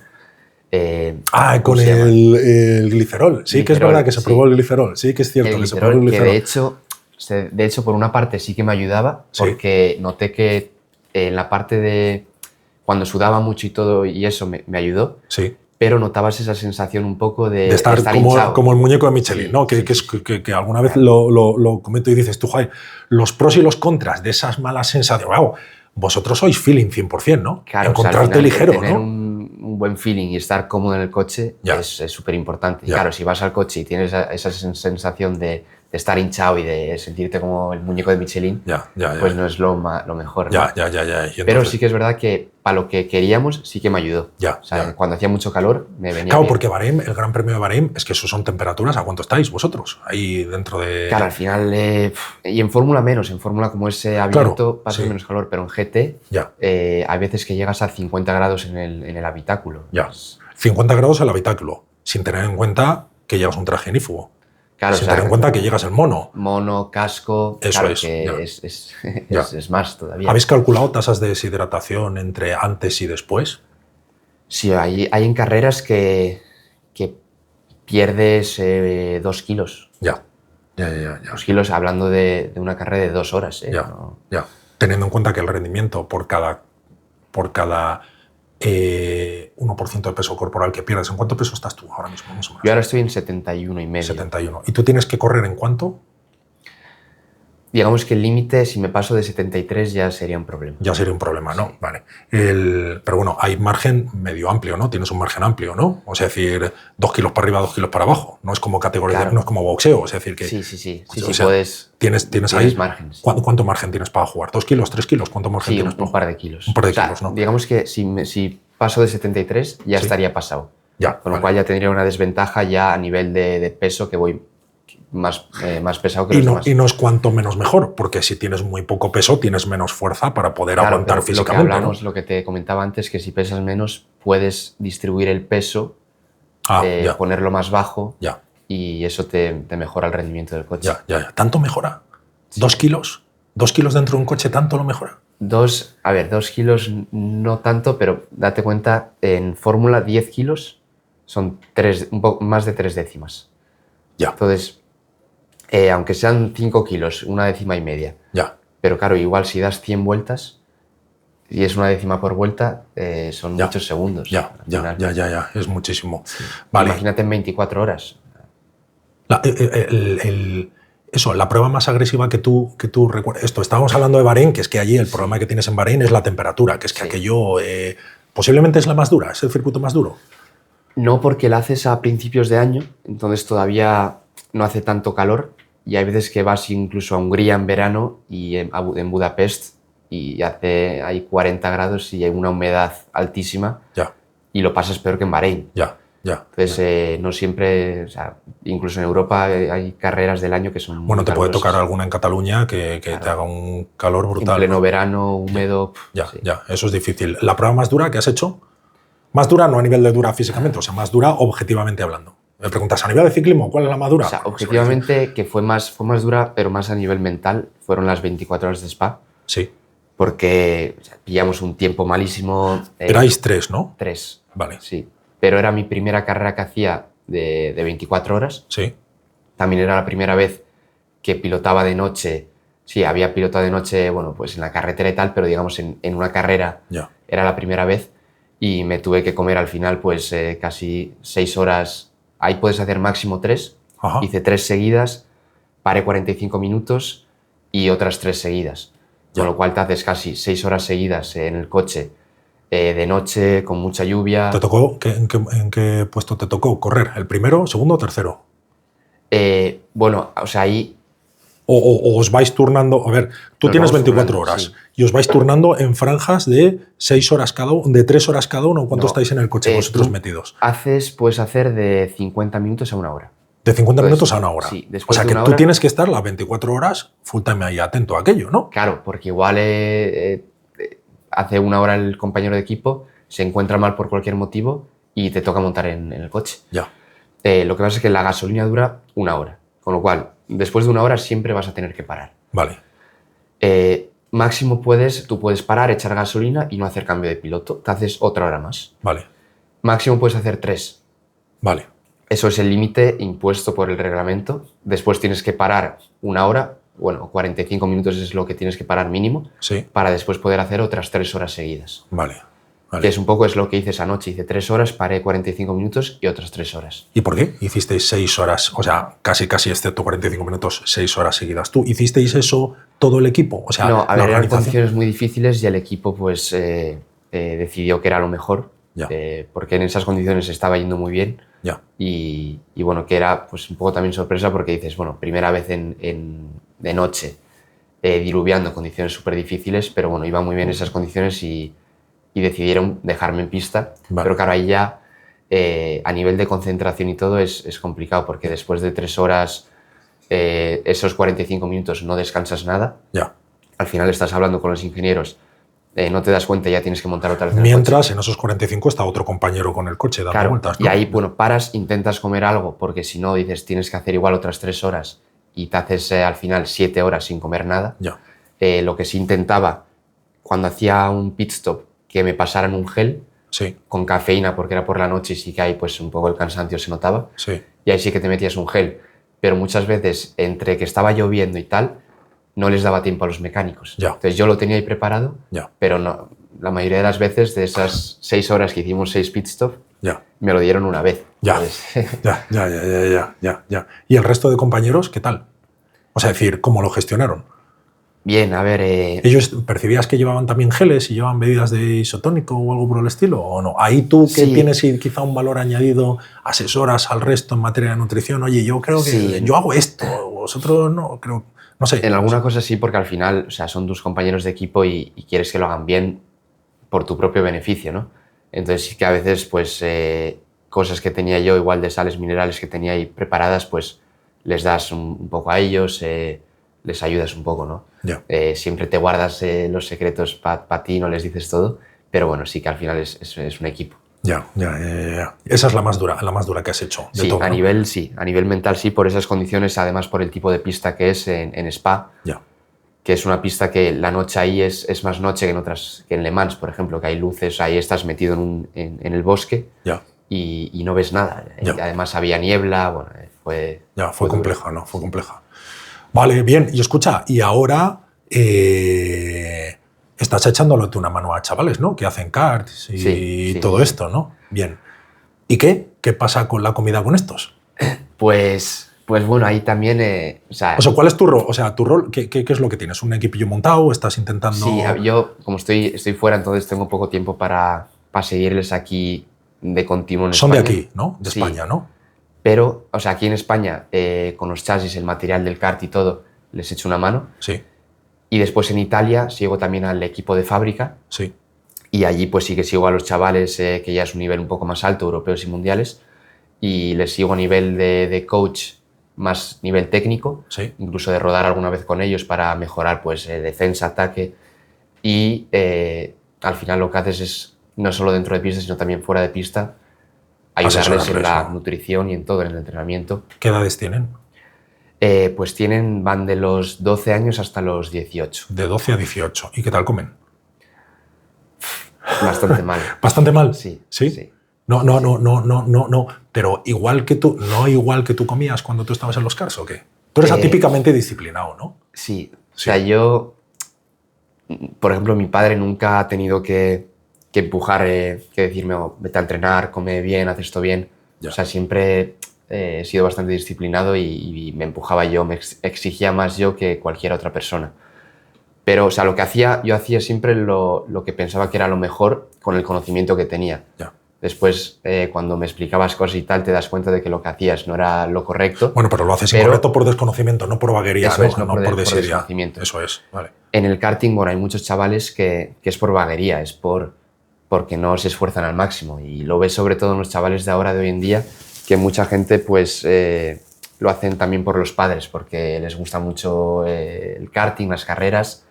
Con el glicerol. Sí, que es verdad que se probó el glicerol. Sí, que es cierto que se probó el glicerol. Que de hecho, por una parte sí que me ayudaba, porque noté que en la parte de cuando sudaba mucho y todo y eso me ayudó. Sí. Pero notabas esa sensación un poco de estar como el muñeco de Michelin, ¿no? Que alguna vez lo comento y dices tú, Jaime, los pros y los contras de esas malas sensaciones. Wow, vosotros sois feeling 100%, ¿no? Claro, encontrarte ligero, tener ¿no? un buen feeling y estar cómodo en el coche es súper importante. Y claro, si vas al coche y tienes esa sensación de estar hinchado y de sentirte como el muñeco de Michelin, pues no es lo mejor. ¿no? Ya. Y entonces, pero sí que es verdad que para lo que queríamos sí que me ayudó. Ya, o sea, ya. Cuando hacía mucho calor me venía Claro, bien. porque Bahrein, el Gran Premio de Bahrein, es que eso son temperaturas. ¿A cuánto estáis vosotros? Ahí dentro de... Claro, al final, y en Fórmula menos, en Fórmula como es abierto, Claro, pasa sí. menos calor, pero en GT Ya. Hay veces que llegas a 50 grados en el habitáculo. Ya. Pues, 50 grados al habitáculo, sin tener en cuenta que llevas un traje inífugo. claro, Sin o sea, tener en cuenta que llegas el mono. mono, casco, Eso claro es, que ya. es más todavía. ¿Habéis calculado tasas de deshidratación entre antes y después? Sí, hay en carreras que pierdes 2 kilos. Ya. 2 kilos hablando de una carrera de 2 horas. ¿No? Ya. Teniendo en cuenta que el rendimiento por cada 1% de peso corporal que pierdes. ¿En cuánto peso estás tú ahora mismo? Más o menos. Yo ahora estoy en 71,5. 71. ¿Y tú tienes que correr en cuánto? Digamos que el límite, si me paso de 73, ya sería un problema. Ya sería un problema, ¿no? Sí. Vale. Pero bueno, hay margen medio amplio, ¿no? Tienes un margen amplio, ¿no? O sea, es decir, 2 kilos para arriba, 2 kilos para abajo. No es como categoría, Claro. no es como boxeo. Es decir, que... Sí, o sea, puedes... Tienes ahí... margen. Sí. ¿Cuánto margen tienes para jugar? ¿2 kilos, 3 kilos? ¿Cuánto margen Sí, tienes para un par de kilos. Un par de kilos, ¿no? Digamos que si paso de 73, ya Sí. estaría pasado. Ya, Con lo vale. cual ya tendría una desventaja ya a nivel de peso, que voy más pesado que los demás. Y no es cuanto menos mejor, porque si tienes muy poco peso, tienes menos fuerza para poder Claro, aguantar pero físicamente. Lo que hablamos, ¿no? lo que te comentaba antes, que si pesas menos, puedes distribuir el peso, Ya. ponerlo más bajo, Ya. y eso te mejora el rendimiento del coche. Ya. ¿Tanto mejora? Sí. ¿2 kilos? ¿2 kilos dentro de un coche tanto lo mejora? 2 kilos no tanto, pero date cuenta, en Fórmula 10 kilos son un poco más de 3 décimas. Ya. Entonces, aunque sean 5 kilos, 1,5 décimas, Ya. pero claro, igual si das 100 vueltas y es 1 décima por vuelta, son Ya. muchos segundos. Ya. al final. Ya. Es muchísimo. Vale. Imagínate en 24 horas. La prueba más agresiva que tú recuerdas. Estábamos hablando de Bahrein, que es que allí el problema que tienes en Bahrein es la temperatura, que es que Sí. aquello posiblemente es la más dura, es el circuito más duro. No, porque la haces a principios de año, entonces todavía no hace tanto calor, y hay veces que vas incluso a Hungría en verano y en Budapest y hay 40 grados y hay una humedad altísima Ya. y lo pasas peor que en Bahrein. Ya. Entonces, no siempre, o sea, incluso en Europa hay carreras del año que son muy Bueno, te puede calurosas. tocar alguna en Cataluña que Claro. te haga un calor brutal. En pleno ¿no? verano, húmedo. Sí. Ya, eso es difícil. ¿La prueba más dura que has hecho? Más dura no a nivel de dura físicamente, o sea, más dura objetivamente hablando. Me preguntas, ¿a nivel de ciclismo cuál es la más dura? O sea, Bueno, objetivamente, que fue más dura, pero más a nivel mental, fueron las 24 horas de Spa, sí. porque pillamos un tiempo malísimo. Erais 3, ¿no? 3. Vale. Sí. Pero era mi primera carrera que hacía de 24 horas. Sí. También era la primera vez que pilotaba de noche. Sí, había pilotado de noche, bueno, pues en la carretera y tal, pero digamos en una carrera Ya. era la primera vez, y me tuve que comer al final pues casi 6 horas. Ahí puedes hacer máximo 3. Ajá. Hice 3 seguidas, paré 45 minutos y otras 3 seguidas. Ya. Con lo cual te haces casi 6 horas seguidas en el coche, de noche, con mucha lluvia. ¿Te tocó? ¿En qué puesto te tocó correr? ¿El primero, segundo o tercero? Bueno, o sea, ahí O os vais turnando. A ver, tú Nos tienes vamos 24 turnando, horas sí. y os vais turnando en franjas de 6 horas cada uno, de 3 horas cada uno. ¿Cuánto No, estáis en el coche vosotros tú metidos? puedes hacer de 50 minutos a 1 hora. De 50 Entonces, minutos a una hora. sí, O después sea de que una tú hora- tienes que estar las 24 horas full time ahí atento a aquello, ¿no? Claro, porque igual hace 1 hora el compañero de equipo se encuentra mal por cualquier motivo y te toca montar en el coche. Ya. Lo que pasa es que la gasolina dura 1 hora, con lo cual después de 1 hora siempre vas a tener que parar. Vale. Máximo tú puedes parar, echar gasolina y no hacer cambio de piloto. Te haces otra hora más. Vale. Máximo puedes hacer 3. Vale. Eso es el límite impuesto por el reglamento. Después tienes que parar 1 hora, bueno, 45 minutos es lo que tienes que parar mínimo, Sí. para después poder hacer otras 3 horas seguidas. Vale. Que es un poco lo que hice esa noche. Hice 3 horas, paré 45 minutos y otras 3 horas. ¿Y por qué? Hicisteis 6 horas, o sea, casi excepto 45 minutos, 6 horas seguidas. ¿Tú hicisteis eso todo el equipo? O sea, No, a la ver, eran organización. condiciones muy difíciles y el equipo pues decidió que era lo mejor, Ya. porque en esas condiciones estaba yendo muy bien. Ya. Y bueno, que era pues un poco también sorpresa porque dices, bueno, primera vez de noche, diluviando, condiciones súper difíciles, pero bueno, iban muy bien esas condiciones y decidieron dejarme en pista. Vale. Pero claro, ahí ya a nivel de concentración y todo es complicado porque después de 3 horas, esos 45 minutos no descansas nada. Ya. Al final estás hablando con los ingenieros, no te das cuenta y ya tienes que montar otra vez en el Mientras coche. en esos 45 está otro compañero con el coche dando Claro, vueltas, ¿no? y ahí, bueno, paras, intentas comer algo, porque si no, dices, tienes que hacer igual otras 3 horas y te haces al final 7 horas sin comer nada. Ya. Lo que sí intentaba, cuando hacía un pit stop, que me pasaran un gel Sí, con cafeína, porque era por la noche y sí que ahí pues un poco el cansancio se notaba. sí. Y ahí sí que te metías un gel. Pero muchas veces, entre que estaba lloviendo y tal, no les daba tiempo a los mecánicos. Ya. Entonces yo lo tenía ahí preparado, Ya. pero no, la mayoría de las veces, de esas 6 horas que hicimos 6 pit stops, Ya. me lo dieron una vez. Ya. Entonces, Ya. ¿Y el resto de compañeros qué tal? O sea, decir, ¿cómo lo gestionaron? bien, a ver, ¿Ellos percibías que llevaban también geles y llevaban bebidas de isotónico o algo por el estilo o no? Ahí tú que Sí. tienes quizá un valor añadido, asesoras al resto en materia de nutrición, oye, yo creo que Sí. yo hago esto, vosotros no, creo, no sé. en alguna cosa sí, porque al final, o sea, son tus compañeros de equipo y quieres que lo hagan bien por tu propio beneficio, ¿no? Entonces sí que a veces, pues, cosas que tenía yo, igual de sales minerales que tenía ahí preparadas, pues les das un poco a ellos, les ayudas un poco, ¿no? Ya. Siempre te guardas los secretos para ti, no les dices todo, pero bueno, sí que al final es un equipo. Ya. Esa es la más dura que has hecho de Sí, todo, a ¿no? nivel mental sí, por esas condiciones, además por el tipo de pista que es en Spa, Ya. que es una pista que la noche ahí es más noche que en otras, que en Le Mans, por ejemplo, que hay luces, ahí estás metido en el bosque Ya. y no ves nada. Ya. Y además había niebla, bueno, fue duro. compleja, ¿no? Fue compleja. Vale, bien. Y escucha, y ahora estás echándole una mano a chavales, ¿no? Que hacen karts y Sí, todo sí. esto, ¿no? Bien. ¿Y qué? ¿Qué pasa con la comida con estos? Pues bueno, ahí también, o sea, ¿Cuál es tu rol? O sea, tu rol, ¿qué es lo que tienes? ¿Un equipillo montado? ¿Estás intentando...? sí, yo como estoy fuera, entonces tengo poco tiempo para seguirles aquí de continuo en Son de España. aquí, ¿no? De Sí. España, ¿no? Pero, o sea, aquí en España, con los chasis, el material del kart y todo, les echo una mano. Sí, Y después en Italia sigo también al equipo de fábrica sí. y allí pues sí que sigo a los chavales, que ya es un nivel un poco más alto, europeos y mundiales, y les sigo a nivel de coach, más nivel técnico, Sí. incluso de rodar alguna vez con ellos para mejorar pues defensa, ataque, y al final lo que haces es, no solo dentro de pista, sino también fuera de pista, ayudarles en Asesorarles, la ¿no? nutrición y en todo, en el entrenamiento. ¿Qué edades tienen? Pues van de los 12 años hasta los 18. De 12 a 18. ¿Y qué tal comen? Bastante mal. ¿Bastante mal? Sí, ¿Sí? sí. No. Pero igual que tú, no igual que tú comías cuando tú estabas en los cars, ¿o qué? Tú eres atípicamente disciplinado, ¿no? Sí, o Sí. sea, yo, por ejemplo, mi padre nunca ha tenido que empujar, que decirme, "Oh, vete a entrenar, come bien, haz esto bien". Ya. O sea, siempre he sido bastante disciplinado y me empujaba yo, me exigía más yo que cualquier otra persona. Pero, o sea, yo hacía siempre lo que pensaba que era lo mejor con el conocimiento que tenía. Ya. Después, cuando me explicabas cosas y tal, te das cuenta de que lo que hacías no era lo correcto. Bueno, pero lo haces Pero- incorrecto por desconocimiento, no por vaguería, Eso ¿no? es, no por por desidia. desconocimiento. Eso es, vale. En el karting, bueno, hay muchos chavales que es por vaguería, es porque no se esfuerzan al máximo. Y lo ves sobre todo en los chavales de ahora, de hoy en día, que mucha gente pues lo hacen también por los padres, porque les gusta mucho el karting, las carreras,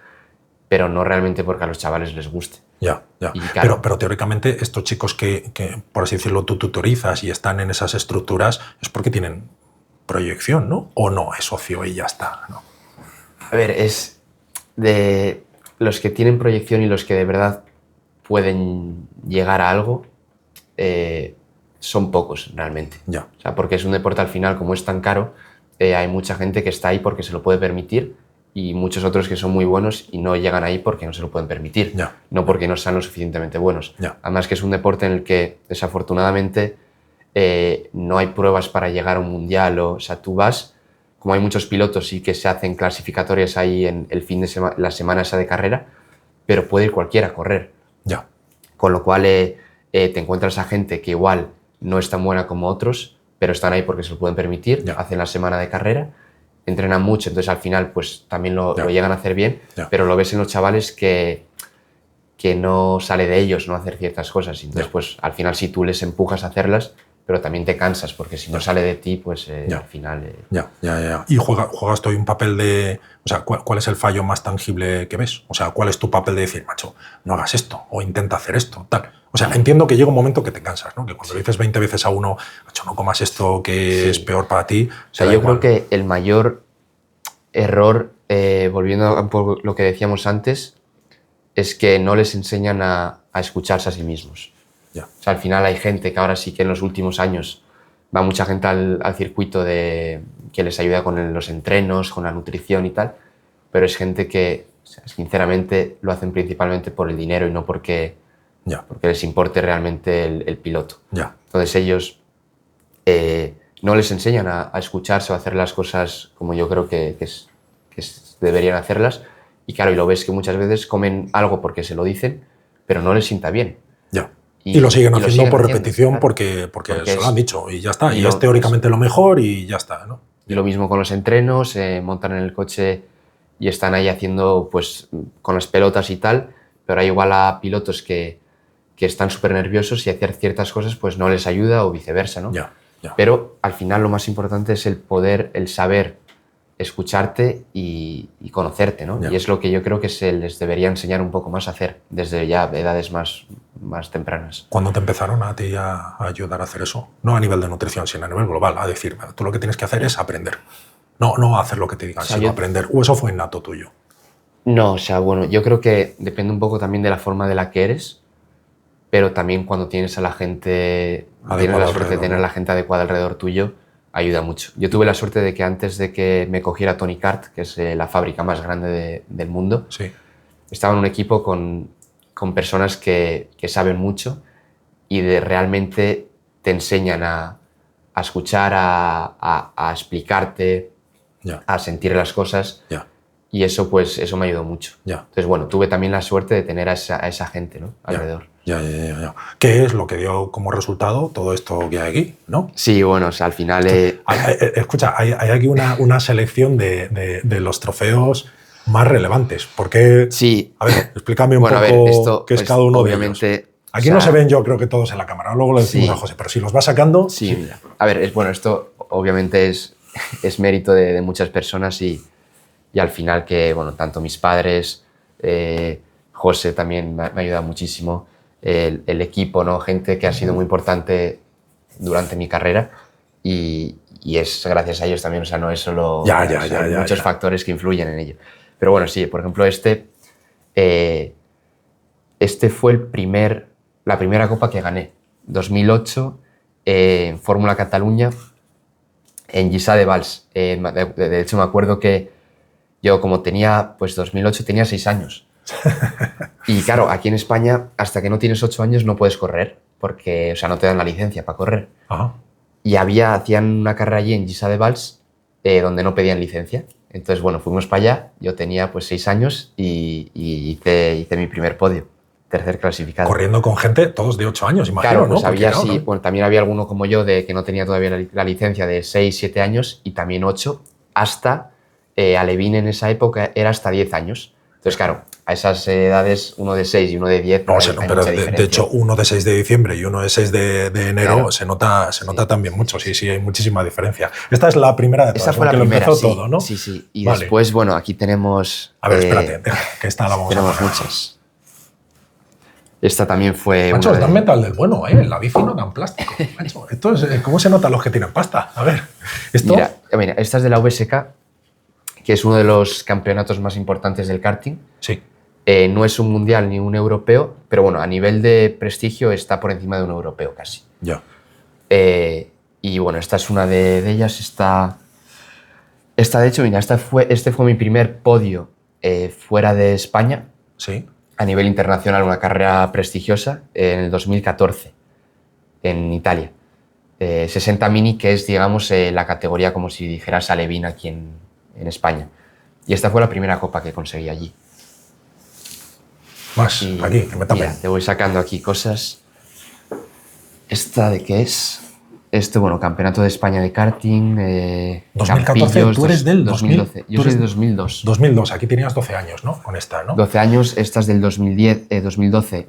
pero no realmente porque a los chavales les guste. Ya. Y claro. Pero teóricamente estos chicos que, por así decirlo, tú tutorizas y están en esas estructuras es porque tienen proyección, ¿no? ¿O no? Es ocio y ya está, ¿no? A ver, es de los que tienen proyección y los que de verdad pueden llegar a algo, son pocos realmente. Ya. O sea, porque es un deporte al final, como es tan caro, hay mucha gente que está ahí porque se lo puede permitir y muchos otros que son muy buenos y no llegan ahí porque no se lo pueden permitir, Ya. no porque no sean lo suficientemente buenos. Ya. Además que es un deporte en el que desafortunadamente no hay pruebas para llegar a un mundial, o sea, tú vas, como hay muchos pilotos y que se hacen clasificatorias ahí en el fin de semana, la semana esa de carrera, pero puede ir cualquiera a correr. Ya. Con lo cual te encuentras a gente que igual no es tan buena como otros, pero están ahí porque se lo pueden permitir, Ya. hacen la semana de carrera, entrenan mucho, entonces al final pues también lo Ya. llegan a hacer bien, Ya. pero lo ves en los chavales que no sale de ellos no hacer ciertas cosas. Entonces, Ya. pues al final sí tú les empujas a hacerlas, pero también te cansas, porque si no sale de ti, pues Ya. al final... Ya. Y juegas tú un papel de... O sea, ¿cuál es el fallo más tangible que ves? O sea, ¿cuál es tu papel de decir, macho, no hagas esto o intenta hacer esto, tal? O sea, entiendo que llega un momento que te cansas, ¿no? Que cuando le dices 20 veces a uno, macho, no comas esto que Sí. es peor para ti... O sea, yo creo que el mayor error, volviendo a un poco lo que decíamos antes, es que no les enseñan a escucharse a sí mismos. Ya. O sea, al final hay gente que ahora sí que en los últimos años va mucha gente al circuito que les ayuda con los entrenos, con la nutrición y tal, pero es gente que, o sea, sinceramente, lo hacen principalmente por el dinero y no porque les importe realmente el piloto. Ya. Entonces ellos no les enseñan a escucharse o a hacer las cosas como yo creo que deberían hacerlas. Y claro, y lo ves que muchas veces comen algo porque se lo dicen, pero no les sienta bien. Ya. Y lo siguen haciendo por haciendo, repetición, claro. porque se lo han dicho y ya está. Y es es teóricamente lo mejor y ya está, ¿no? Y lo mismo con los entrenos, se montan en el coche y están ahí haciendo, pues, con las pelotas y tal, pero hay igual a pilotos que están súper nerviosos y hacer ciertas cosas pues no les ayuda o viceversa, ¿no? Ya. Pero al final lo más importante es el saber escucharte y conocerte, ¿no? Ya. Y es lo que yo creo que se les debería enseñar un poco más a hacer desde ya edades más tempranas. ¿Cuándo te empezaron a ti a ayudar a hacer eso? No a nivel de nutrición, sino a nivel global, a decir, tú lo que tienes que hacer es aprender. No hacer lo que te digan, O sea, sino aprender. ¿O eso fue innato tuyo? No, o sea, bueno, yo creo que depende un poco también de la forma de la que eres, pero también cuando tienes a la gente, tienes la suerte de tener a la gente adecuada alrededor tuyo, ayuda mucho. Yo tuve la suerte de que antes de que me cogiera Tony Kart, que es la fábrica más grande del mundo, Sí. estaba en un equipo con personas que saben mucho y realmente te enseñan a escuchar, a explicarte, Ya. a sentir las cosas. Ya. Y eso, pues, eso me ayudó mucho. Ya. Entonces, bueno, tuve también la suerte de tener a esa gente, ¿no? Alrededor. Ya. ¿Qué es lo que dio como resultado todo esto que hay aquí, no? Sí, bueno, o sea, al final... Escucha, hay aquí una selección de los trofeos más relevantes. Porque, Sí. a ver, explícame un Bueno, poco a ver, esto, qué es pues, cada uno obviamente, de ellos. Aquí o sea, no se ven, yo creo que todos en la cámara. Luego le decimos Sí. a José, pero si los vas sacando... Sí, mira. A ver, bueno, esto obviamente es mérito de muchas personas y al final que, bueno, tanto mis padres, José también me ha ayudado muchísimo, el equipo, ¿no? Gente que ha sido muy importante durante mi carrera y es gracias a ellos también, o sea, no es solo... hay muchos factores que influyen en ello. Pero bueno, sí, por ejemplo, este fue la primera copa que gané, 2008, en Fórmula Cataluña, en Lliçà de Vals. De hecho, me acuerdo que yo, como tenía, pues 2008, tenía 6 años. Y claro, aquí en España, hasta que no tienes 8 años no puedes correr, porque, o sea, no te dan la licencia para correr. Ajá. Y hacían una carrera allí en Lliçà de Vals donde no pedían licencia. Entonces, bueno, fuimos para allá, yo tenía pues 6 años y hice mi primer podio, tercer clasificado. Corriendo con gente, todos de 8 años, imagino, claro, pues ¿no? había, Porque, sí, bueno, también había alguno como yo que no tenía todavía la licencia de 6, 7 años y también 8, hasta Alevín en esa época era hasta 10 años. Entonces, claro, a esas edades, uno de 6 y uno de 10, No, hay pero mucha de diferencia. hecho, uno de 6 de diciembre y uno de 6 de enero Claro. se nota también mucho. Sí, hay muchísima diferencia. Esta es la primera de todas, Esa fue la que primera, lo empezó sí, todo, ¿no? Sí. Y Vale. después, bueno, aquí tenemos... A ver, espérate, que esta la vamos tenemos a poner. muchas. Esta también fue Macho, una dan metal del bueno, ¿eh? La bici no dan plástico. Macho, esto es, ¿cómo se notan los que tienen pasta? A ver, esto... Mira, esta es de la VSK, que es uno de los campeonatos más importantes del karting. Sí. No es un mundial ni un europeo, pero bueno, a nivel de prestigio está por encima de un europeo casi. Ya. Y bueno, esta es una de ellas. Esta de hecho, mira, este fue mi primer podio fuera de España, Sí. a nivel internacional, una carrera prestigiosa, en el 2014, en Italia. 60 Mini, que es, digamos, la categoría como si dijeras Alevín aquí en España. Y esta fue la primera copa que conseguí allí. Más, Y, aquí, que me tapen. mira, te voy sacando aquí cosas. ¿Esta de qué es? Bueno, Campeonato de España de karting. 2014, Campillos, tú eres del 2012. Yo soy de 2002. 2002, aquí tenías 12 años, ¿no? Con esta, ¿no? 12 años, esta es del 2012.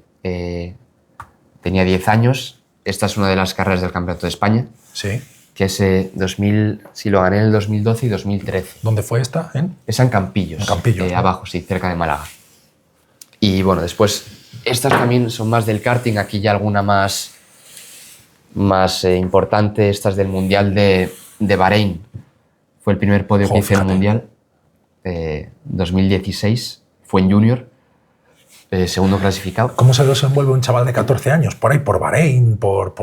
Tenía 10 años. Esta es una de las carreras del Campeonato de España. Sí. Que es 2000, sí, lo gané en el 2012 y 2013. ¿Dónde fue esta? Es en Campillos. En Campillos, ¿no? Abajo, sí, cerca de Málaga. Y bueno, después, estas también son más del karting, aquí ya alguna más importante, estas del Mundial de Bahrein. Fue el primer podio que hice en el Mundial. 2016, fue en Junior, segundo clasificado. ¿Cómo se desenvuelve un chaval de 14 años? Por ahí, por Bahrein, por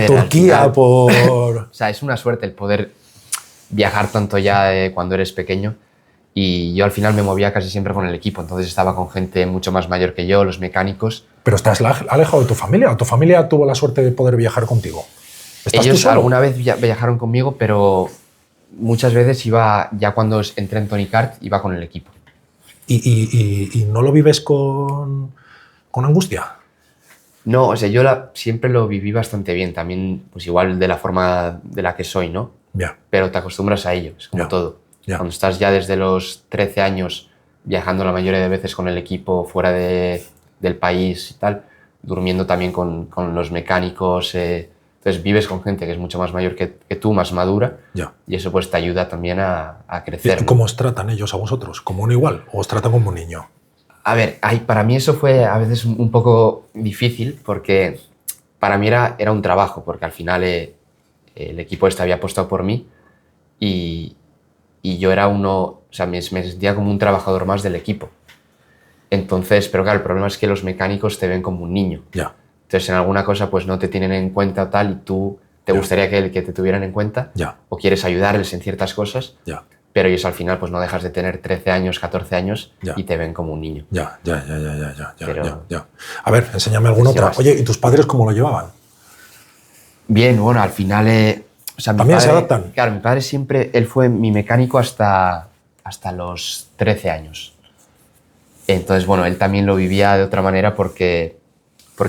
Turquía, final, por... O sea, es una suerte el poder viajar tanto ya cuando eres pequeño. Y yo al final me movía casi siempre con el equipo, entonces estaba con gente mucho más mayor que yo, los mecánicos. Pero estás alejado de tu familia, ¿o tu familia tuvo la suerte de poder viajar contigo? ¿Estás tú Ellos solo? alguna vez viajaron conmigo, pero muchas veces iba, ya cuando entré en Tony Kart, iba con el equipo. ¿Y no lo vives con angustia? No, o sea, yo siempre lo viví bastante bien, también pues igual de la forma de la que soy, ¿no? Ya. Pero te acostumbras a ello, es como todo. Ya. Cuando estás ya desde los 13 años viajando la mayoría de veces con el equipo fuera del país y tal, durmiendo también con los mecánicos, entonces vives con gente que es mucho más mayor que tú, más madura, Ya. y eso pues te ayuda también a crecer. ¿Y cómo os tratan ellos a vosotros? ¿Como uno igual o os tratan como un niño? A ver, para mí eso fue a veces un poco difícil porque para mí era un trabajo, porque al final el equipo había apostado por mí y yo era o sea, me sentía como un trabajador más del equipo. Entonces, pero claro, el problema es que los mecánicos te ven como un niño. Ya. Entonces, en alguna cosa pues no te tienen en cuenta o tal y tú te gustaría que te tuvieran en cuenta Ya. o quieres ayudarles en ciertas cosas. Ya. Pero ellos al final pues no dejas de tener 13 años, 14 años Ya. y te ven como un niño. Ya. Pero- Ya. A ver, enséñame alguna otra. más. Oye, ¿y tus padres cómo lo llevaban? Bien, bueno, al final... o sea, mi ¿También se padre- adaptan? Claro, mi padre siempre... Él fue mi mecánico hasta los 13 años. Entonces, bueno, él también lo vivía de otra manera porque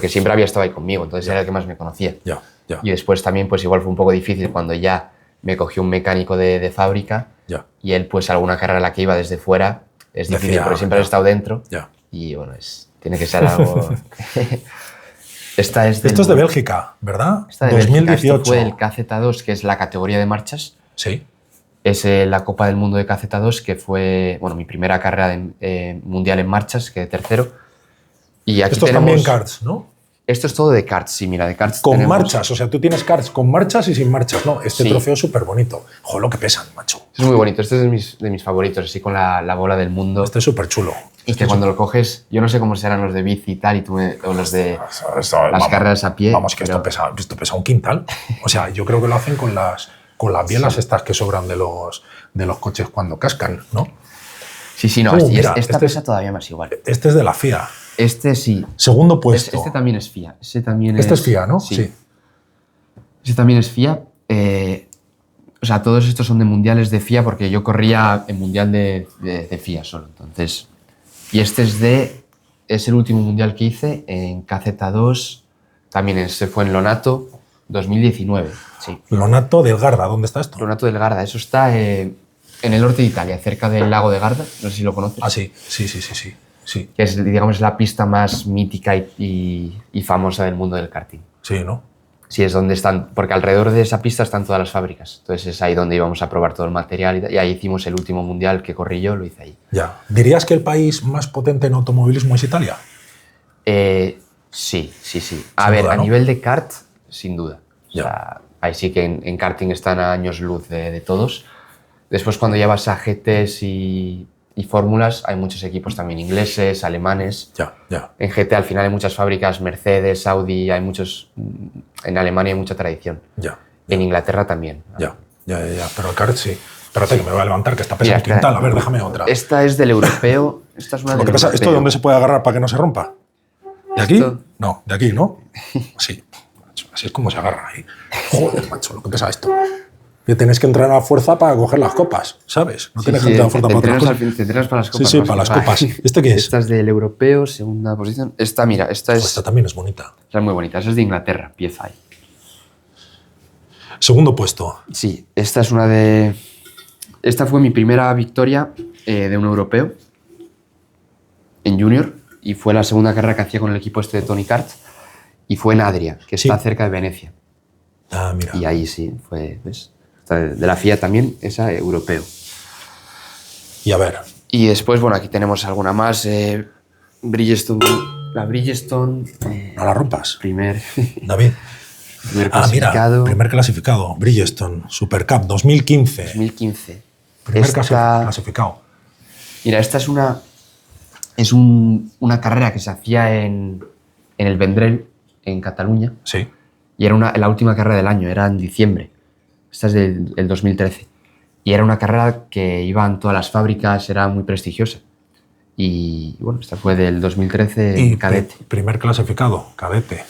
siempre había estado ahí conmigo. Entonces era el que más me conocía. Ya. Y después también, pues igual fue un poco difícil cuando ya me cogió un mecánico de fábrica Ya. y él, pues alguna carrera a la que iba desde fuera es difícil Decía, porque siempre ya. has estado dentro. Ya. Y bueno, tiene que ser algo... Esta es Esto es de Bélgica, ¿verdad? Esta de Bélgica. 2018. Esto fue el KZ2, que es la categoría de marchas. Sí. Es la Copa del Mundo de KZ2, que fue mi primera carrera mundial en marchas, quedé tercero. Y aquí Esto es tenemos... también karts, ¿no? Esto es todo de karts, sí, mira, de karts Con tenemos- marchas, o sea, tú tienes karts con marchas y sin marchas, ¿no? Este Sí. trofeo es súper bonito. Joder, lo que pesan, macho. Es muy bonito, este es de mis favoritos, así con la bola del mundo. Este es súper chulo. Y que cuando lo coges, yo no sé cómo serán los de bici y tal, o los de las carreras a pie. Vamos, que pero- esto pesa un quintal. O sea, yo creo que lo hacen con las bielas estas que sobran de los coches cuando cascan, ¿no? Sí, no, y mira, esta este pesa todavía más igual. Este es de la FIA. Este sí. Segundo puesto. Este también es FIA. Este es FIA, ¿no? Sí. Este también es FIA. O sea, todos estos son de mundiales de FIA porque yo corría en mundial de FIA solo. Entonces, y este es el último mundial que hice en KZ2. También se fue en Lonato 2019. Sí. Lonato del Garda, ¿dónde está esto? Lonato del Garda. Eso está en el norte de Italia, cerca del lago de Garda. No sé si lo conoces. Ah, sí. Sí, Que es, digamos, la pista más mítica y famosa del mundo del karting. sí, ¿no? Sí, es donde están, porque alrededor de esa pista están todas las fábricas. Entonces es ahí donde íbamos a probar todo el material y ahí hicimos el último mundial que corrí yo, lo hice ahí. Ya. ¿Dirías que el país más potente en automovilismo es Italia? Sí. Sin A ver, duda, a ¿no? nivel de kart, sin duda. O Ya. sea, ahí sí que en karting están a años luz de todos. Después cuando ya vas a GTs y fórmulas, hay muchos equipos también ingleses, alemanes. Ya. En GT al final hay muchas fábricas, Mercedes, Audi, hay muchos... En Alemania hay mucha tradición. Ya. En Inglaterra también. Ya. Pero el kart sí. Espérate que me voy a levantar, que está pesando Mira, un quintal. A ver, déjame otra. Esta es del europeo. Esta es una Lo del que pasa, ¿esto europeo. de dónde se puede agarrar para que no se rompa? ¿De aquí? Esto- No, de aquí, ¿no? Sí. Macho, así es como se agarra ahí. Joder, macho, lo que pesa esto. Que tienes que entrenar a fuerza para coger las copas, ¿sabes? No tienes que entrenar a fuerza para otras cosas. Te entrenas para las copas. Sí, para las copas. ¿Este qué es? Esta es del europeo, segunda posición. Esta, mira, esta es... Esta también es bonita. Esta es muy bonita. Esa es de Inglaterra, pieza ahí. Segundo puesto. Sí, esta es una de... Esta fue mi primera victoria de un europeo en junior y fue la segunda carrera que hacía con el equipo este de Tony Kart y fue en Adria, que está cerca de Venecia. Ah, mira. Y ahí sí, fue... ¿ves? De la FIA también, esa europeo. Y a ver. Y después, bueno, aquí tenemos alguna más. Bridgestone. La Bridgestone. No la rompas. Primer David. clasificado. Mira, primer clasificado. Bridgestone, Supercup 2015. 2015. Primer clasificado. Mira, esta es una carrera que se hacía en el Vendrell, en Cataluña. Sí. Y era la última carrera del año, era en diciembre. Esta es del 2013. Y era una carrera que iban todas las fábricas, era muy prestigiosa. Y bueno, esta fue del 2013 en cadete. Primer clasificado, cadete.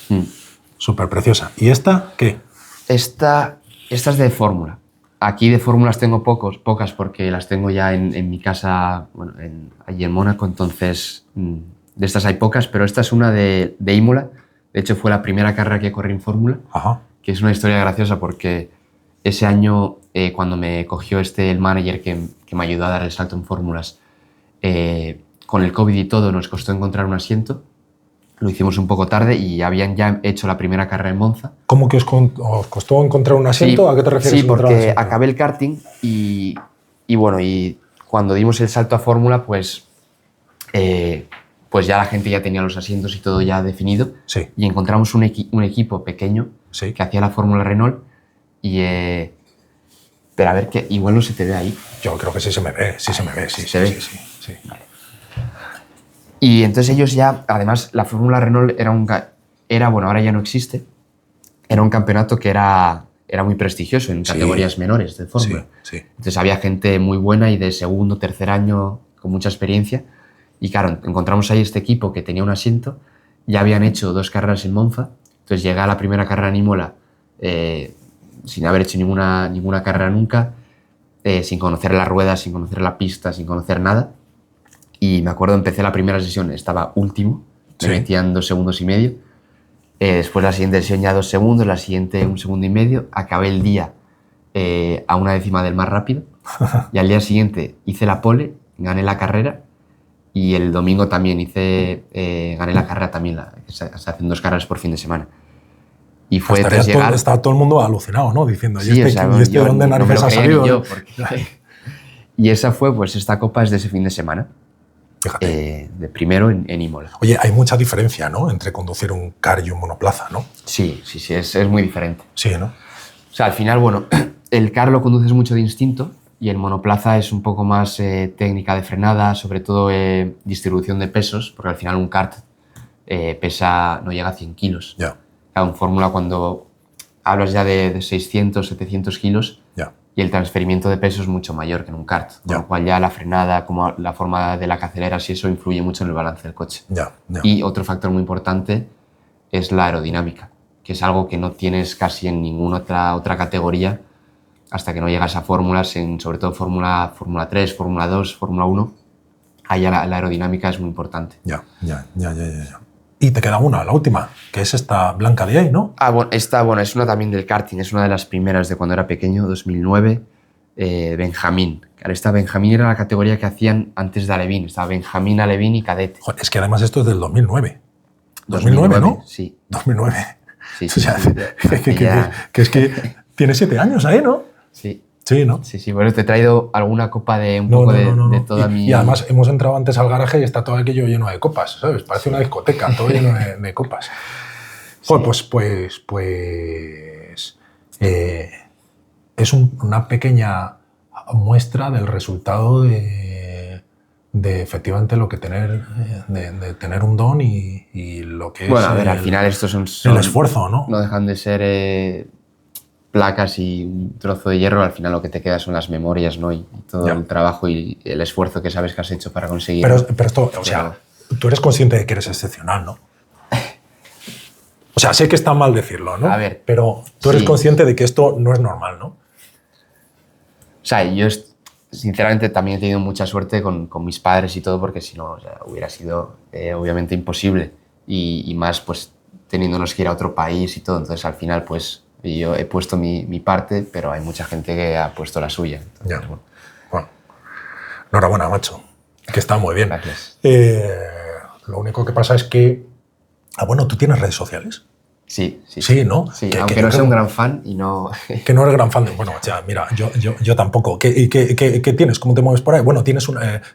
Súper preciosa. ¿Y esta qué? Esta es de fórmula. Aquí de fórmulas tengo pocas porque las tengo ya en mi casa, bueno, allí en Mónaco, entonces de estas hay pocas, pero esta es una de Imola. De hecho, fue la primera carrera que corrí en fórmula, que es una historia graciosa porque ese año, cuando me cogió el manager que me ayudó a dar el salto en fórmulas, con el COVID y todo, nos costó encontrar un asiento. Lo hicimos un poco tarde y habían ya hecho la primera carrera en Monza. ¿Cómo que os costó encontrar un asiento? Sí, ¿A qué te refieres? Sí, porque acabé el karting y bueno, y cuando dimos el salto a fórmula, pues ya la gente ya tenía los asientos y todo ya definido. Sí. Y encontramos un equipo pequeño que hacía la fórmula Renault. Pero a ver, que igual no se te ve ahí. Yo creo que sí se me ve, sí se me ve, sí. ¿Se ve? Sí. Vale. Y entonces ellos ya, además, la fórmula Renault bueno, ahora ya no existe, era un campeonato que era muy prestigioso en categorías menores de fórmula. Sí. Entonces había gente muy buena y de segundo, tercer año con mucha experiencia. Y claro, encontramos ahí este equipo que tenía un asiento, ya habían hecho 2 carreras en Monza, entonces llegué a la primera carrera en Imola sin haber hecho ninguna carrera nunca, sin conocer las ruedas, sin conocer la pista, sin conocer nada. Y me acuerdo, empecé la primera sesión, estaba último, me metían 2 segundos y medio. Después la siguiente sesión ya 2 segundos, la siguiente 1 segundo y medio. Acabé el día a 1/10 del más rápido. Y al día siguiente hice la pole, gané la carrera. Y el domingo también gané la carrera también, se hacen 2 carreras por fin de semana. Y fue tras llegar... Estaba todo el mundo alucinado, ¿no? Diciendo, sí, ¿y dónde narices ha salido? Y esa fue, pues esta copa es de ese fin de semana. Fíjate. De primero en Imola. Oye, hay mucha diferencia, ¿no? Entre conducir un car y un monoplaza, ¿no? Sí, es muy diferente. Sí, ¿no? O sea, al final, bueno, el car lo conduces mucho de instinto y el monoplaza es un poco más técnica de frenada, sobre todo distribución de pesos, porque al final un kart no llega a 100 kilos. Ya. En fórmula, cuando hablas ya de 600, 700 kilos, y el transferimiento de peso es mucho mayor que en un kart, con lo cual ya la frenada, como la forma de la que aceleras y eso influye mucho en el balance del coche. Y otro factor muy importante es la aerodinámica, que es algo que no tienes casi en ninguna otra categoría hasta que no llegas a fórmulas, sobre todo Fórmula 3, Fórmula 2, Fórmula 1, ahí ya la aerodinámica es muy importante. Ya. Y te queda una, la última, que es esta blanca de ahí, ¿no? Bueno, esta es una también del karting, es una de las primeras de cuando era pequeño, 2009, Benjamín. Esta Benjamín era la categoría que hacían antes de Alevín, estaba Benjamín, Alevín y cadete. Joder, es que además esto es del 2009. 2009, ¿no? Sí. 2009. Sí, o sea, que es que tiene 7 años ahí, ¿no? Sí. Sí, ¿no? Sí, bueno, te he traído alguna copa de poco de toda mi... Y además hemos entrado antes al garaje y está todo aquello lleno de copas, ¿sabes? Parece una discoteca, todo lleno de copas. Sí. Pues es una pequeña muestra del resultado de efectivamente lo que de tener un don y lo que es... Bueno, a ver, al final estos son el esfuerzo, ¿no? No dejan de ser... placas y un trozo de hierro, al final lo que te queda son las memorias, ¿no? Y todo el trabajo y el esfuerzo que sabes que has hecho para conseguir. Pero esto, o sea, tú eres consciente de que eres excepcional, ¿no? O sea, sé que está mal decirlo, ¿no? A ver, pero tú eres consciente de que esto no es normal, ¿no? sea, sinceramente también he tenido mucha suerte con mis padres y todo, porque si no, o sea, hubiera sido obviamente imposible. Y más, pues, teniéndonos que ir a otro país y todo. Entonces, al final, pues, yo he puesto mi parte, pero hay mucha gente que ha puesto la suya. Entonces, Ya. Bueno, enhorabuena, macho. Que está muy bien. Gracias. Lo único que pasa es que... bueno, ¿tú tienes redes sociales? Sí. Sí, ¿no? Sí, Que aunque no sea un gran fan y no... Que no eres gran fan de... Bueno, ya, mira, yo tampoco. ¿Qué tienes? ¿Cómo te mueves por ahí? Bueno, tienes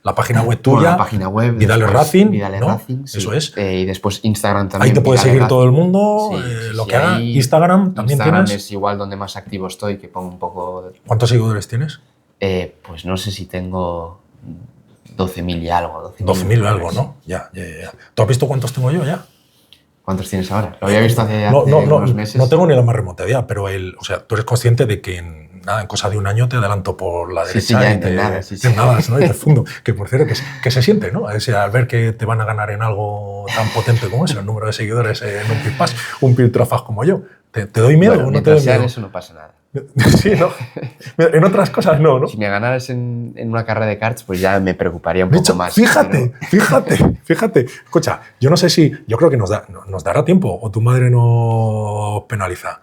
la página web tuya. Bueno, la página web. Vidales Racing, Vidales ¿no? Racing, sí. Eso es. Y después Instagram también. Ahí te puede Vidales seguir Racing. todo el mundo, Sí, lo que haga. Instagram también Instagram tienes. es igual donde más activo estoy, que pongo un poco... ¿Cuántos seguidores tienes? Pues no sé si tengo 12.000 y algo. 12.000 y algo, ¿no? Ya. ¿Tú has visto cuántos tengo yo ya? ¿Cuántos tienes ahora? Lo había visto hace No, unos meses. no tengo ni la más remota idea, pero o sea, tú eres consciente de que en cosa de un año te adelanto por la derecha ya y te en nada, ¿no? Y te fundo. Que por cierto, que se siente, ¿no? O sea, al ver que te van a ganar en algo tan potente como ese, el número de seguidores en un pilpas, un piltrafas como yo. ¿Te doy miedo o no te doy sea en miedo? eso no pasa nada. Sí, ¿no? En otras cosas no. Si me ganaras en una carrera de karts, pues ya me preocuparía un De poco hecho, más. fíjate. Escucha, yo no sé si... Yo creo que nos dará tiempo o tu madre nos penaliza.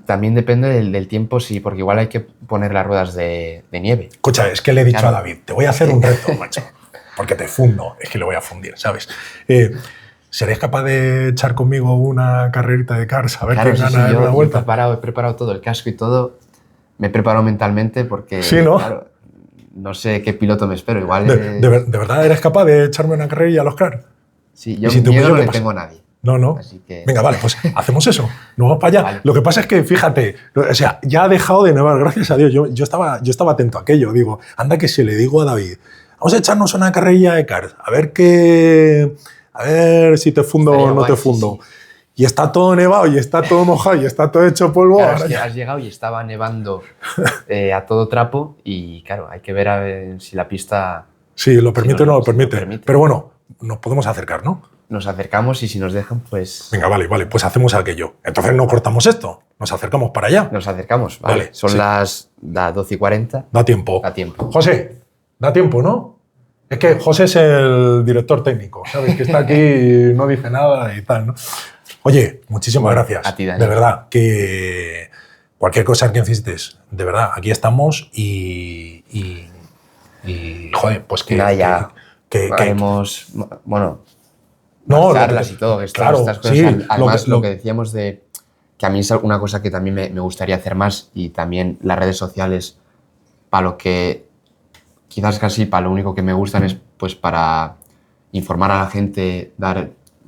También depende del tiempo, sí, porque igual hay que poner las ruedas de nieve. Escucha, es que le he dicho Claro. a David, te voy a hacer un reto, macho, porque te fundo, es que lo voy a fundir, ¿sabes? ¿Seréis capaz de echar conmigo una carrerita de cars a ver quién gana en una Yo vuelta? he preparado todo, el casco y todo. Me he preparado mentalmente porque, Sí, ¿no? claro, no sé qué piloto me espero. Igual ¿De verdad eres capaz de echarme una carrerilla a los cars? Sí, yo ¿Y si te miedo humillo, no qué le pasa? tengo a nadie. No. Así que... Venga, vale, pues hacemos eso. Nos vamos para allá. Vale. Lo que pasa es que, fíjate, o sea, ya ha dejado de nevar, gracias a Dios. Yo estaba atento a aquello. Digo, anda que si le digo a David, vamos a echarnos una carrerilla de cars, a ver si te fundo Estaría o no guay, te sí, fundo. sí. Y está todo nevado, y está todo mojado, y está todo hecho polvo. Claro, ahora es que ya. has llegado y estaba nevando a todo trapo y, claro, hay que ver a ver si la pista Sí, lo permite o no lo si lo permite. permite. Pero bueno, nos podemos acercar, ¿no? nos acercamos y si nos dejan, pues Venga, vale, pues hacemos aquello. Entonces no cortamos esto, nos acercamos para allá. nos acercamos. Vale. Vale, Son sí. las 12:40. Da tiempo. Da tiempo. José, da tiempo, ¿no? Es que José es el director técnico, ¿sabes? Que está aquí y no dice nada y tal, ¿no? Oye, muchísimas Bueno, gracias. a ti, Dani. De verdad, que cualquier cosa que necesites, de verdad, aquí estamos y joder, pues que... Nada, ya que- haremos, bueno, no, charlas y todo. claro, estas cosas. sí, Además, lo que decíamos de que a mí es una cosa que también me gustaría hacer más y también las redes sociales, para lo que quizás casi para lo único que me gustan es pues para informar a la gente,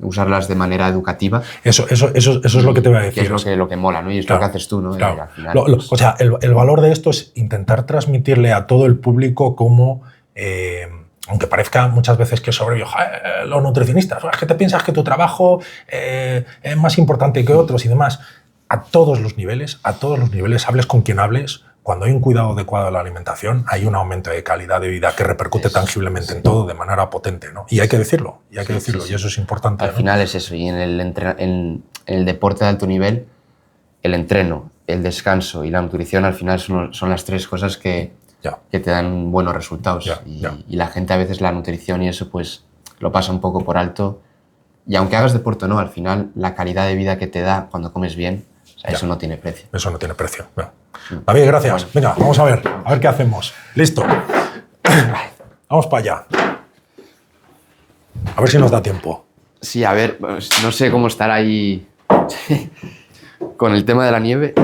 usarlas de manera educativa. Eso es lo que te voy a decir. Que es lo que mola, ¿no? Y es Claro, lo que haces tú, ¿no? claro. Al final, pues, O sea, el valor de esto es intentar transmitirle a todo el público cómo, aunque parezca muchas veces que sobre los nutricionistas, es que te piensas que tu trabajo es más importante que otros y demás. A todos los niveles, hables con quien hables, cuando hay un cuidado adecuado de la alimentación, hay un aumento de calidad de vida que repercute tangiblemente en todo de manera potente, ¿no? Y hay que decirlo, y eso es importante. al ¿no? final es eso. Y en el deporte de alto nivel, el entreno, el descanso y la nutrición al final son las tres cosas que te dan buenos resultados. Y la gente a veces la nutrición y eso pues lo pasa un poco por alto. Y aunque hagas deporte o no, al final la calidad de vida que te da cuando comes bien, o sea, eso no tiene precio. Eso no tiene precio. No. David, gracias. Bueno. Venga, vamos a ver qué hacemos. Listo. Vamos para allá. A ver si nos da tiempo. Sí, a ver, pues, no sé cómo estar ahí con el tema de la nieve.